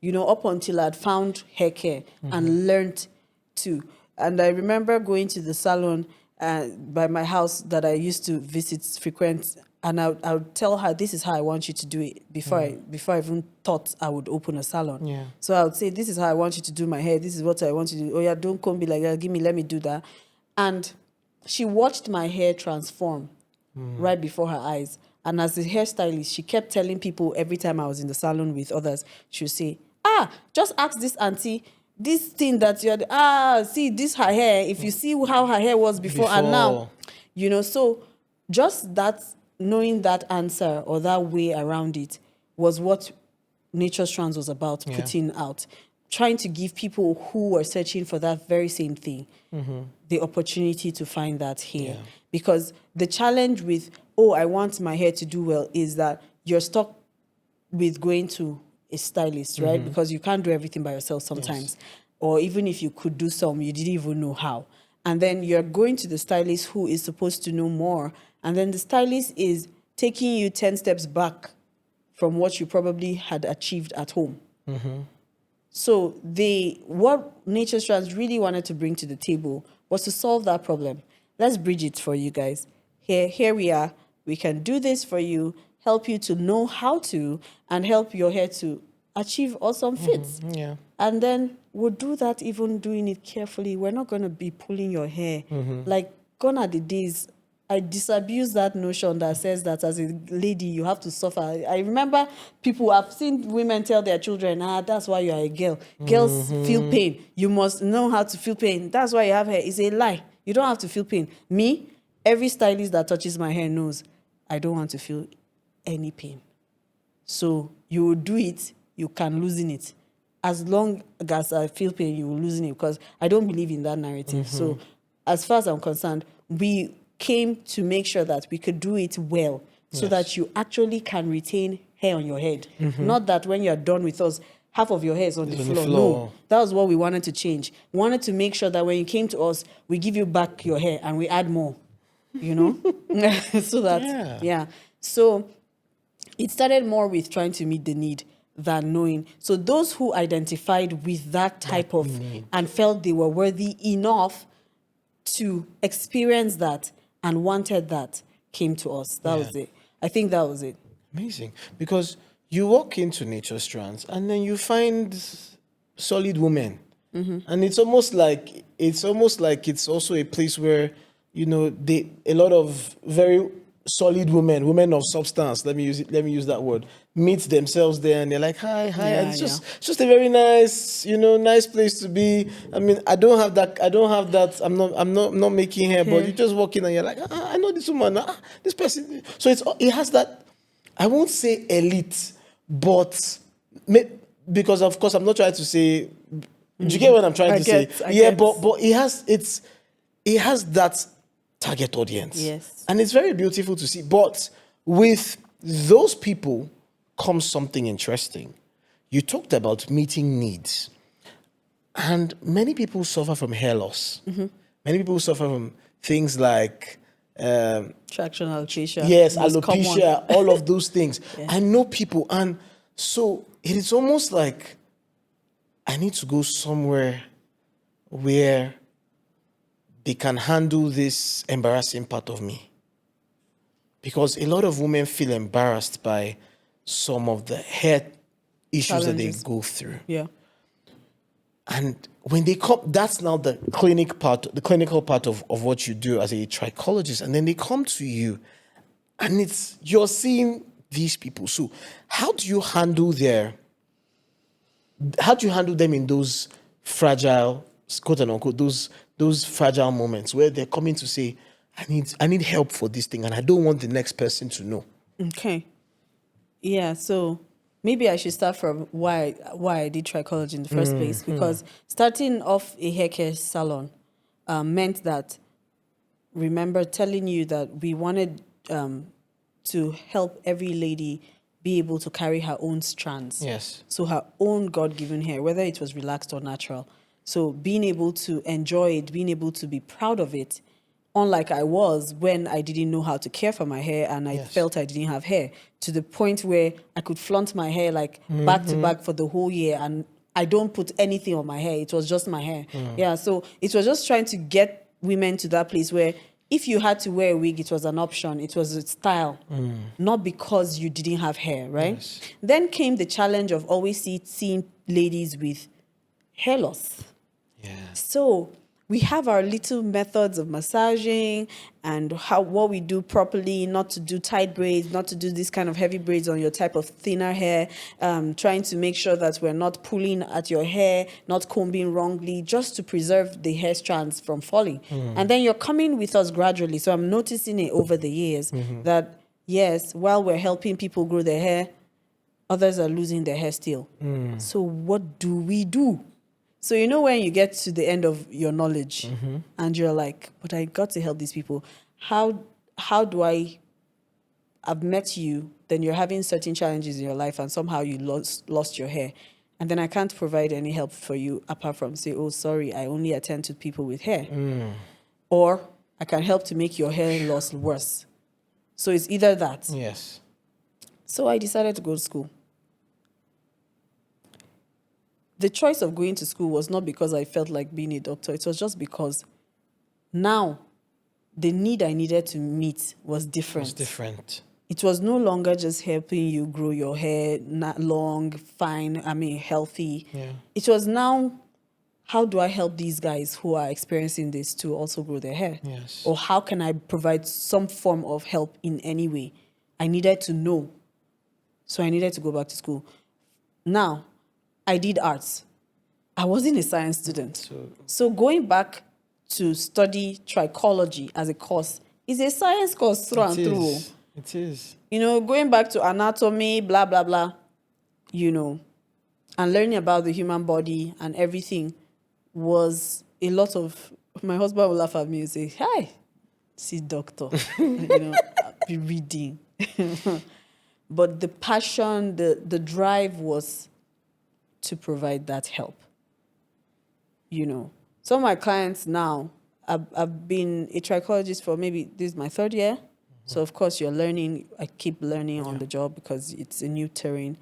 up until I'd found hair care and learned to. And I remember going to the salon by my house that I used to visit frequent, and I would tell her, this is how I want you to do it, before I even thought I would open a salon. Yeah. So I would say, this is how I want you to do my hair. This is what I want you to do. Oh yeah, don't comb me like that. Let me do that. And she watched my hair transform right before her eyes. And as a hairstylist, she kept telling people every time I was in the salon with others, she would say, just ask this auntie, this thing that see this her hair. If you see how her hair was before and now, so just that, knowing that answer or that way around it was what Nature Strands was about putting out, trying to give people who were searching for that very same thing the opportunity to find that hair. Yeah. Because the challenge with, I want my hair to do well, is that you're stuck with going to a stylist, right? Because you can't do everything by yourself sometimes. Yes. Or even if you could do some, you didn't even know how. And then you're going to the stylist who is supposed to know more. And then the stylist is taking you 10 steps back from what you probably had achieved at home. So what Nature Strands really wanted to bring to the table was to solve that problem. Let's bridge it for you guys. Here we are. We can do this for you, help you to know how to, and help your hair to achieve awesome fits. Yeah. And then we'll do that, even doing it carefully. We're not going to be pulling your hair. Like, gone are the days. I disabuse that notion that says that as a lady, you have to suffer. I remember I've seen women tell their children, that's why you are a girl. Girls feel pain. You must know how to feel pain. That's why you have hair. It's a lie. You don't have to feel pain. Me, every stylist that touches my hair knows I don't want to feel any pain. So you will do it, you can loosen it. As long as I feel pain, you will loosen it, because I don't believe in that narrative. So as far as I'm concerned, we came to make sure that we could do it well, so that you actually can retain hair on your head. Not that when you're done with us, half of your hair is on the floor. No, that was what we wanted to change. We wanted to make sure that when you came to us, we give you back your hair and we add more, so that, So it started more with trying to meet the need than knowing. So those who identified with that type of need and felt they were worthy enough to experience that and wanted that came to us. That was it. I think that was it. Amazing. Because you walk into Nature Strands and then you find solid women. And it's almost like it's also a place where, you know, a lot of very solid women of substance, let me use that word, meet themselves there, and they're like, hi, and Yeah, it's just a very nice, nice place to be. I mean, I don't have that. I'm not making hair, but you just walk in and you're like, I know this woman, this person. So it has that, I won't say elite, but because of course I'm not trying to say, do you get what I'm trying to say? I Yeah, get. but it has that target audience. Yes. And it's very beautiful to see. But with those people comes something interesting. You talked about meeting needs. And many people suffer from hair loss. Many people suffer from things like Traction alopecia. yes, most alopecia, common. all of those things. Yeah. I know people, and so it is almost like I need to go somewhere where they can handle this embarrassing part of me. Because a lot of women feel embarrassed by some of the hair issues that they Challenges. go through. Yeah. And when they come, that's now the clinical part of what you do as a trichologist. And then they come to you and you're seeing these people. So how do you handle them in those fragile, quote and unquote, those fragile moments where they're coming to say, I need help for this thing and I don't want the next person to know. Okay. Yeah, so maybe I should start from why I did trichology in the first place, because starting off a haircare salon meant that, remember telling you that we wanted to help every lady be able to carry her own strands. Yes. So her own God-given hair, whether it was relaxed or natural. So being able to enjoy it, being able to be proud of it, unlike I was when I didn't know how to care for my hair and I felt I didn't have hair, to the point where I could flaunt my hair like back to back for the whole year and I don't put anything on my hair. It was just my hair. Yeah, so it was just trying to get women to that place where if you had to wear a wig, it was an option. It was a style, not because you didn't have hair, right? Yes. Then came the challenge of always seeing ladies with hair loss. Yeah. So we have our little methods of massaging and what we do properly, not to do tight braids, not to do this kind of heavy braids on your type of thinner hair, trying to make sure that we're not pulling at your hair, not combing wrongly, just to preserve the hair strands from falling. And then you're coming with us gradually. So I'm noticing it over the years that, yes, while we're helping people grow their hair, others are losing their hair still. So what do we do? So you know when you get to the end of your knowledge and you're like, but I got to help these people. How do I've met you, then you're having certain challenges in your life and somehow you lost your hair. And then I can't provide any help for you apart from say, oh, sorry, I only attend to people with hair. Or I can help to make your hair loss worse. So it's either that. Yes. So I decided to go to school. The choice of going to school was not because I felt like being a doctor. It was just because now the need I needed to meet was different. It's different. It was no longer just helping you grow your hair, not long, fine, healthy. Yeah. It was now, how do I help these guys who are experiencing this to also grow their hair? Yes. Or how can I provide some form of help in any way? I needed to know. So I needed to go back to school. Now, I did arts. I wasn't a science student. So going back to study trichology as a course is a science course through and through. It is. Going back to anatomy, blah, blah, blah, and learning about the human body and everything was a lot of, my husband will laugh at me and say, hi, see doctor, I'll be reading. But the passion, the drive was to provide that help. Some of my clients now, I've been a trichologist for maybe, this is my third year. So of course you're learning, I keep learning on the job because it's a new terrain.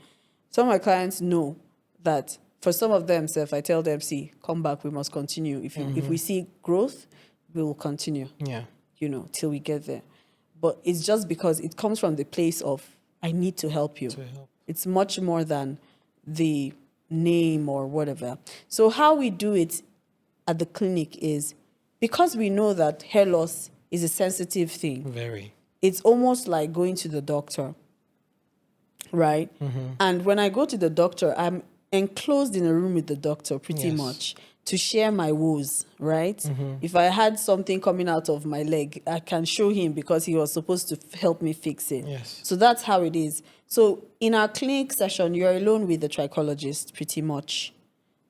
Some of my clients know that for some of them, if I tell them, see, come back, we must continue. If we see growth, we will continue. Yeah. Till we get there. But it's just because it comes from the place of, I need to help you. It's much more than the name or whatever. So how we do it at the clinic is, because we know that hair loss is a sensitive thing. Very. It's almost like going to the doctor, right? And when I go to the doctor, I'm enclosed in a room with the doctor pretty much to share my woes, right? If I had something coming out of my leg, I can show him because he was supposed to help me fix it. Yes. So that's how it is. So in our clinic session, you're alone with the trichologist pretty much.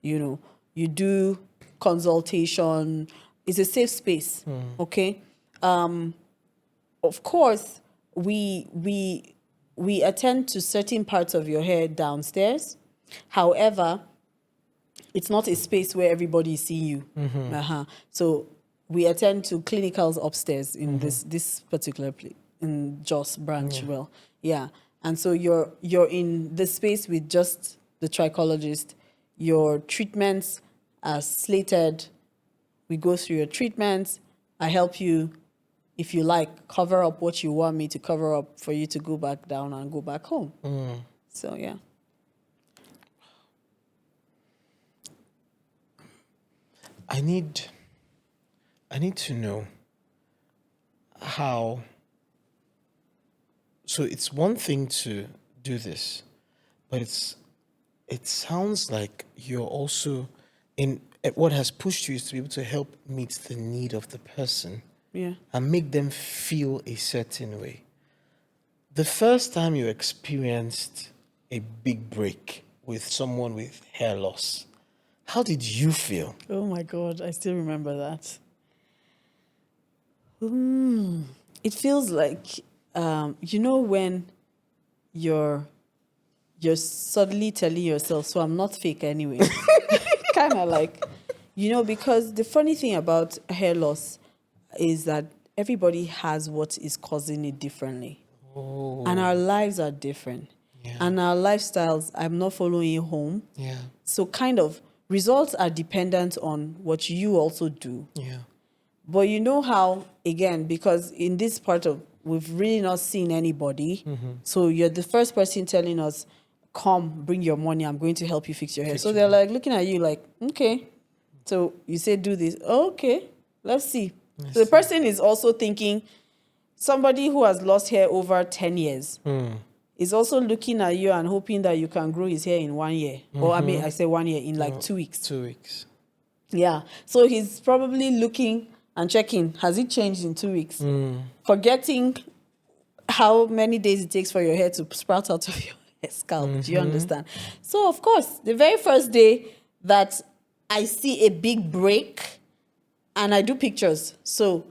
You know, you do consultation. It's a safe space, okay? Of course, we attend to certain parts of your hair downstairs. However, it's not a space where everybody is seeing you. So we attend to clinicals upstairs in this particular place, in Jos branch. And so you're in the space with just the trichologist. Your treatments are slated. We go through your treatments. I help you, if you like, cover up what you want me to cover up for you to go back down and go back home. So, yeah. I need to know how. So it's one thing to do this, but it sounds like you're also what has pushed you is to be able to help meet the need of the person. Yeah. And make them feel a certain way. The first time you experienced a big break with someone with hair loss, how did you feel? Oh my God, I still remember that. It feels like, when you're suddenly telling yourself, so I'm not fake anyway. Kind of like, because the funny thing about hair loss is that everybody has what is causing it differently. And our lives are different. Yeah. And our lifestyles, I'm not following home. Yeah. So kind of results are dependent on what you also do. Yeah. But you know how, again, because in this part of, we've really not seen anybody. So you're the first person telling us, come, bring your money, I'm going to help you fix your hair. So they're like looking at you like, okay. So you say, do this. Oh, okay, let's see. So the person is also thinking, somebody who has lost hair over 10 years is also looking at you and hoping that you can grow his hair in 1 year. Or I say 1 year, in like 2 weeks. 2 weeks. Yeah. So he's probably looking and checking, has it changed in 2 weeks? Forgetting how many days it takes for your hair to sprout out of your scalp. Do you understand? So, of course, the very first day that I see a big break, and I do pictures. So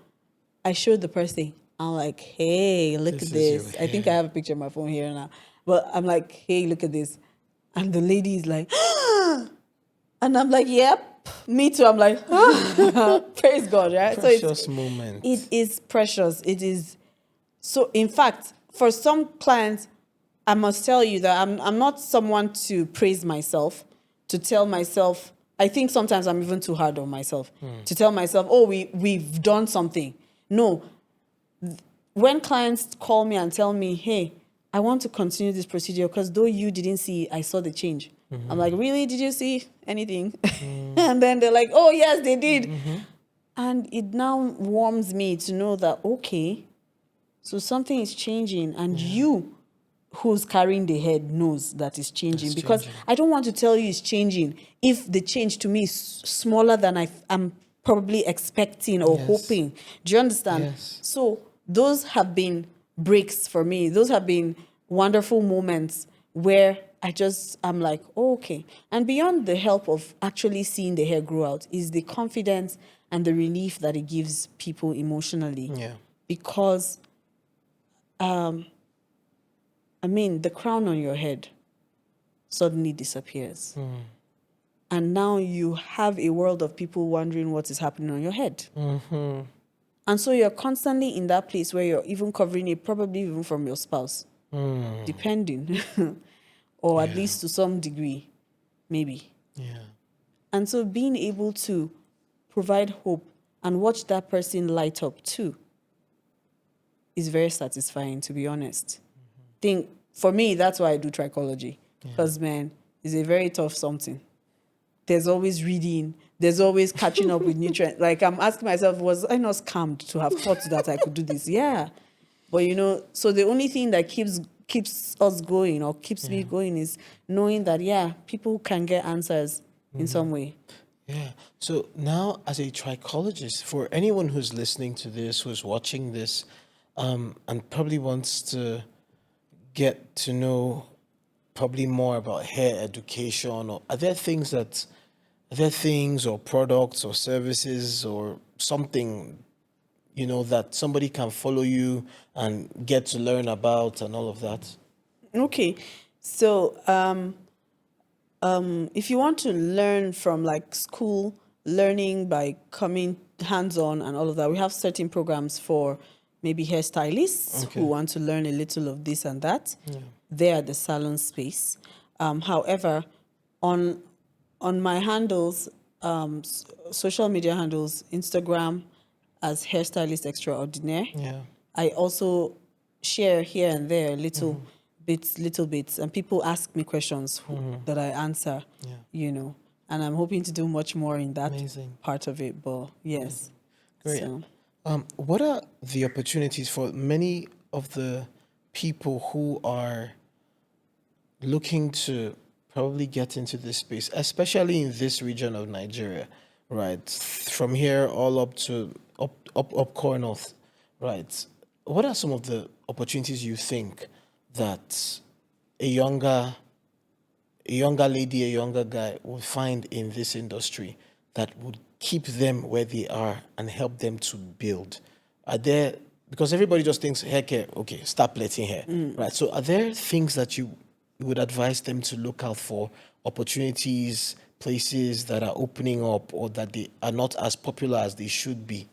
I showed the person. I'm like, hey, look at this. I think I have a picture on my phone here now. But I'm like, hey, look at this. And the lady is like, and I'm like, yep, me too. I'm like, praise God, right? Precious moment. It is precious. It is. So, in fact, for some clients, I must tell you that I'm not someone to praise myself, to tell myself. I think sometimes I'm even too hard on myself to tell myself, oh, we've done something. No. When clients call me and tell me, hey, I want to continue this procedure because though you didn't see it, I saw the change. I'm like, really? Did you see anything? And then they're like, oh, yes, they did. And it now warms me to know that, okay, so something is changing, and you who's carrying the head knows that it's changing. Because I don't want to tell you it's changing if the change to me is smaller than I'm probably expecting or hoping. Do you understand? Yes. So those have been breaks for me. Those have been wonderful moments where I'm like, oh, okay. And beyond the help of actually seeing the hair grow out is the confidence and the relief that it gives people emotionally. Yeah. Because, the crown on your head suddenly disappears. And now you have a world of people wondering what is happening on your head. And so you're constantly in that place where you're even covering it, probably even from your spouse, depending, or at least to some degree, maybe. Yeah. And so being able to provide hope and watch that person light up too is very satisfying, to be honest. For me, that's why I do trichology. Because, man, is a very tough something. There's always reading. There's always catching up with nutrients. Like, I'm asking myself, was I not scammed to have thought that I could do this? Yeah. But, so the only thing that keeps us going or keeps me going is knowing that, people can get answers in some way. Yeah. So now, as a trichologist, for anyone who's listening to this, who's watching this, and probably wants to get to know probably more about hair education, or are there things or products or services or something, that somebody can follow you and get to learn about and all of that? Okay. So, if you want to learn from like school, learning by coming hands-on and all of that, we have certain programs for maybe hairstylists who want to learn a little of this and that. They're at the salon space. However, on my handles, social media handles, Instagram as Hairstylist Extraordinaire. Yeah. I also share here and there little bits, and people ask me questions that I answer, and I'm hoping to do much more in that part of it, but yes. Great. So. What are the opportunities for many of the people who are looking to probably get into this space, especially in this region of Nigeria, right? From here all up to up core north, right? What are some of the opportunities you think that a younger lady, a younger guy would find in this industry that would keep them where they are and help them to build? Are there, because everybody just thinks hair care, okay, start plaiting hair, right? So are there things that you would advise them to look out for, opportunities, places that are opening up or that they are not as popular as they should be,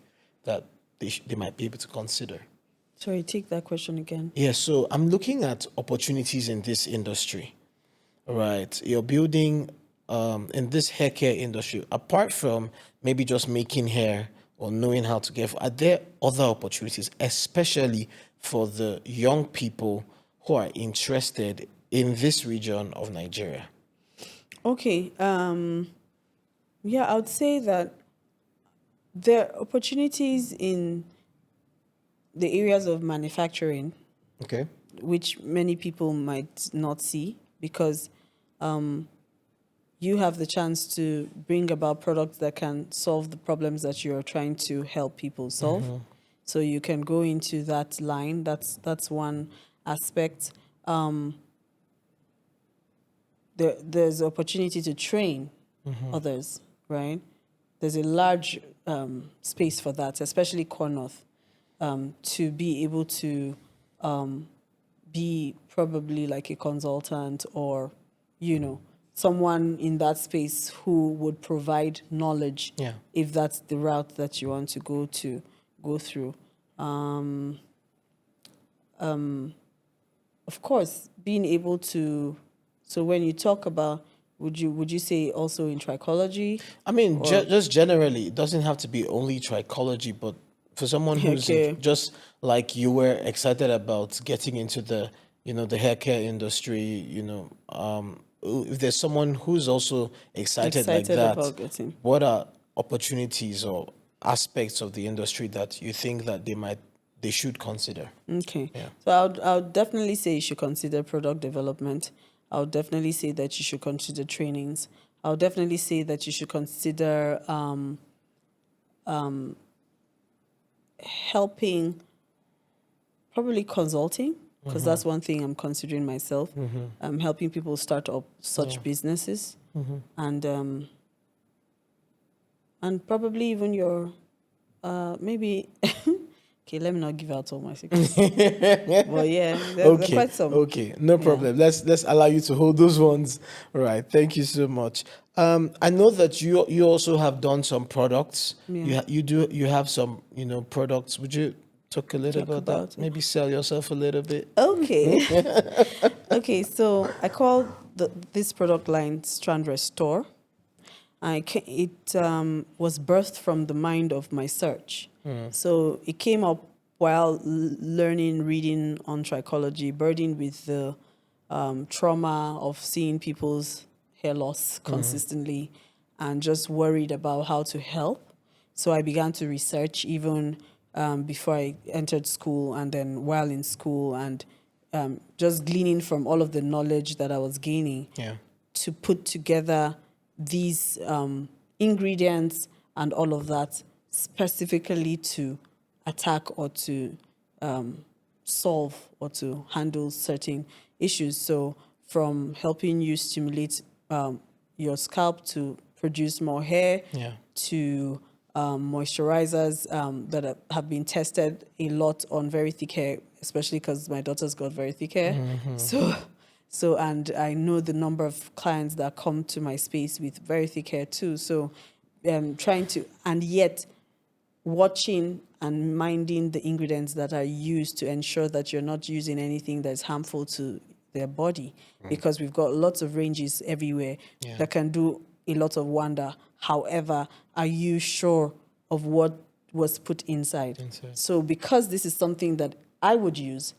that they might be able to consider? Sorry, take that question again. Yeah, so I'm looking at opportunities in this industry, right? You're building in this hair care industry, apart from maybe just making hair or knowing how to are there other opportunities, especially for the young people who are interested in this region of Nigeria? Okay. I would say that there are opportunities in the areas of manufacturing, Okay. which many people might not see, because you have the chance to bring about products that can solve the problems that you're trying to help people solve. So you can go into that line. That's one aspect. There's opportunity to train others, right? There's a large space for that, especially core north, to be able to be probably like a consultant or, someone in that space who would provide knowledge, if that's the route that you want to go through. Of course, being able to. So when you talk about, would you say also in trichology? I mean, just generally, it doesn't have to be only trichology, but for someone who's just like you were excited about getting into the hair care industry, if there's someone who's also excited like that, about getting. what are opportunities or aspects of the industry that you think that they should consider? Okay. Yeah. So I would definitely say you should consider product development. I would definitely say that you should consider trainings. I would definitely say that you should consider helping, probably consulting, because that's one thing I'm considering myself. Helping people start up such businesses, and probably even your maybe. Okay, let me not give out all my secrets. Well, yeah, there's quite some. Okay, no problem. Let's allow you to hold those ones. All right, thank you so much. I know that you also have done some products. Yeah. You have some products. Would you talk a little about that? Maybe sell yourself a little bit. Okay. Okay, so I call this product line Strand Restore. It was birthed from the mind of my search. So it came up while reading on trichology, burdened with the trauma of seeing people's hair loss consistently and just worried about how to help. So I began to research even before I entered school and then while in school, and just gleaning from all of the knowledge that I was gaining to put together these ingredients and all of that specifically to attack or to solve or to handle certain issues. So from helping you stimulate your scalp to produce more hair to moisturizers that have been tested a lot on very thick hair, especially because my daughter's got very thick hair. So, and I know the number of clients that come to my space with very thick hair too. So, trying to, and yet watching and minding the ingredients that are used to ensure that you're not using anything that's harmful to their body, because we've got lots of ranges everywhere that can do a lot of wonder. However, are you sure of what was put inside? So because this is something that I would use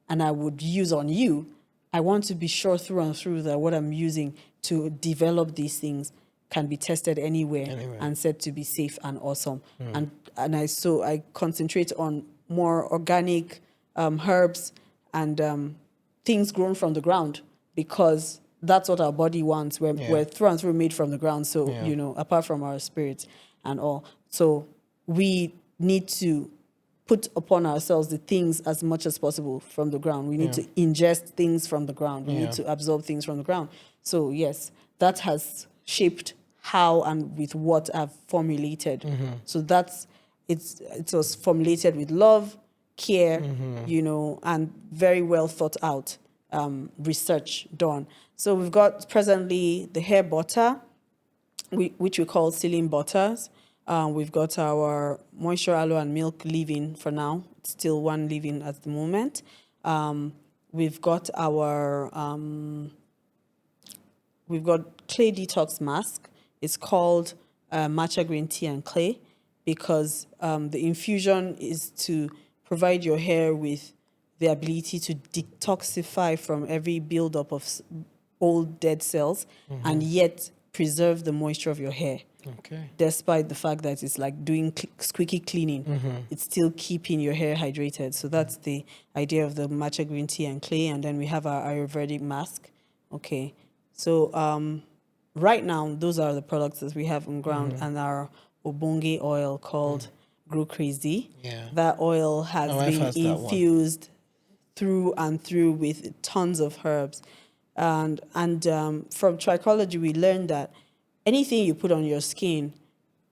and I would use on you, I want to be sure through and through that what I'm using to develop these things can be tested anywhere and said to be safe and awesome. And I concentrate on more organic herbs and things grown from the ground, because that's what our body wants. We're through and through made from the ground. So, apart from our spirits and all. So we need to put upon ourselves the things as much as possible from the ground. We need to ingest things from the ground. We need to absorb things from the ground. So yes, that has shaped how and with what I've formulated. So it was formulated with love, care, and very well thought out research done. So we've got presently the hair butter, which we call ceiling butters. We've got our moisture aloe and milk leave-in for now. It's still one leave-in at the moment. We've got our clay detox mask. It's called matcha green tea and clay, because the infusion is to provide your hair with the ability to detoxify from every buildup of old dead cells and yet preserve the moisture of your hair. Despite the fact that it's like doing squeaky cleaning, it's still keeping your hair hydrated. So that's the idea of the matcha green tea and clay. And then we have our Ayurvedic mask. Okay. So right now, those are the products that we have on ground, and our Obonge oil called Grow Crazy. That oil has been infused through and through with tons of herbs. And from Trichologist, we learned that anything you put on your skin,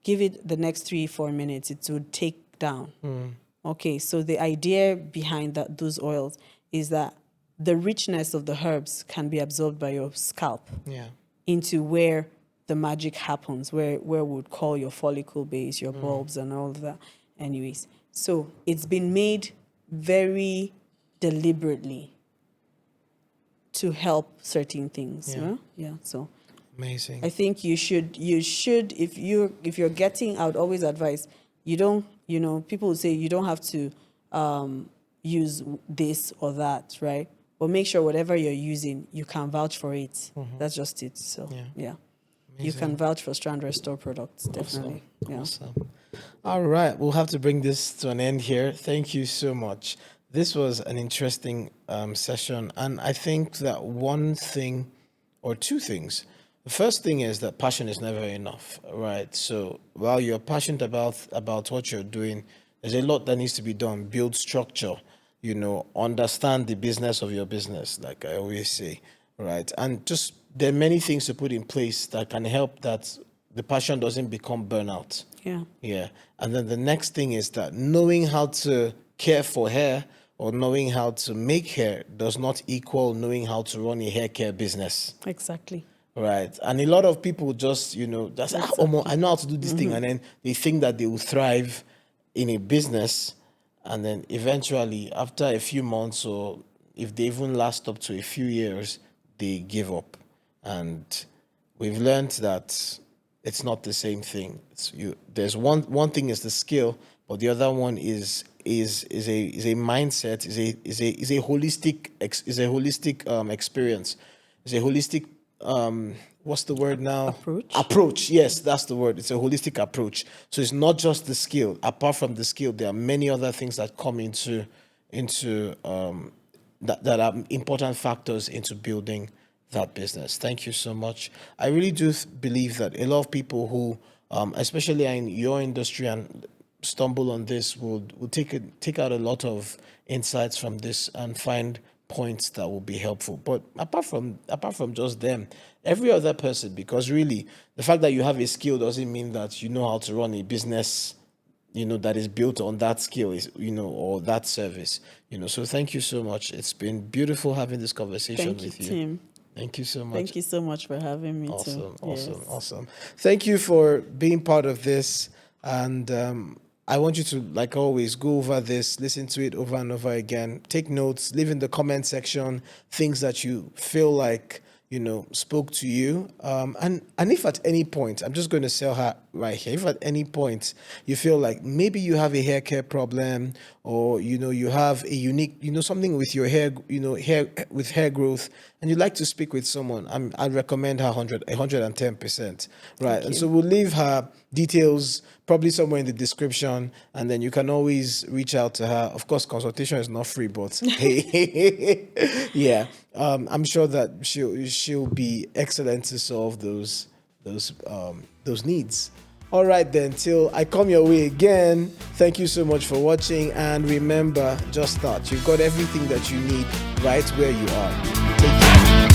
give it the next 3-4 minutes, it would take down. Okay, so the idea behind those oils is that the richness of the herbs can be absorbed by your scalp into where the magic happens, where we would call your follicle base, your bulbs and all of that. Anyways, so it's been made very deliberately to help certain things. So amazing. I think you should if you're getting, I would always advise you don't, people would say you don't have to use this or that, right? But make sure whatever you're using, you can vouch for it. That's just it. So you can vouch for Strand Restore products, definitely. Awesome. All right, we'll have to bring this to an end here. Thank you so much. This was an interesting session, and I think that one thing or two things. The first thing is that passion is never enough, right? So while you're passionate about what you're doing, there's a lot that needs to be done. Build structure, understand the business of your business, like I always say, right? And just there are many things to put in place that can help that the passion doesn't become burnout. Yeah. And then the next thing is that knowing how to care for hair or knowing how to make hair does not equal knowing how to run a hair care business. Exactly. Right. And a lot of people just, that's I know how to do this thing. And then they think that they will thrive in a business. And then eventually, after a few months, or if they even last up to a few years, they give up. And we've learned that it's not the same thing. There's one thing is the skill, but the other one is a mindset, is a holistic experience. It's a holistic what's the word now? Approach. Approach. Yes, that's the word. It's a holistic approach. So it's not just the skill. Apart from the skill, there are many other things that come into that are important factors into building that business. Thank you so much. I really do believe that a lot of people who, especially in your industry and stumble on this, will take out a lot of insights from this and find points that will be helpful. But apart from just them, every other person, because really the fact that you have a skill doesn't mean that you know how to run a business, that is built on that skill, is or that service. So thank you so much. It's been beautiful having this conversation Thank you, with you. Tim. Thank you so much. Thank you so much for having me Awesome, too. awesome, Yes. awesome. Thank you for being part of this. And I want you to, like always, go over this, listen to it over and over again, take notes, leave in the comment section things that you feel like, spoke to you. And if at any point, I'm just going to sell her right here, if at any point you feel like maybe you have a hair care problem, or, you have a unique, something with your hair, hair growth, and you'd like to speak with someone, I'd recommend her 110%. Right. And so we'll leave her details probably somewhere in the description, and then you can always reach out to her. Of course, consultation is not free, but hey, yeah, I'm sure that she'll be excellent to solve those needs. All right, then, till I come your way again, thank you so much for watching, and remember, just start. You've got everything that you need right where you are. Take care.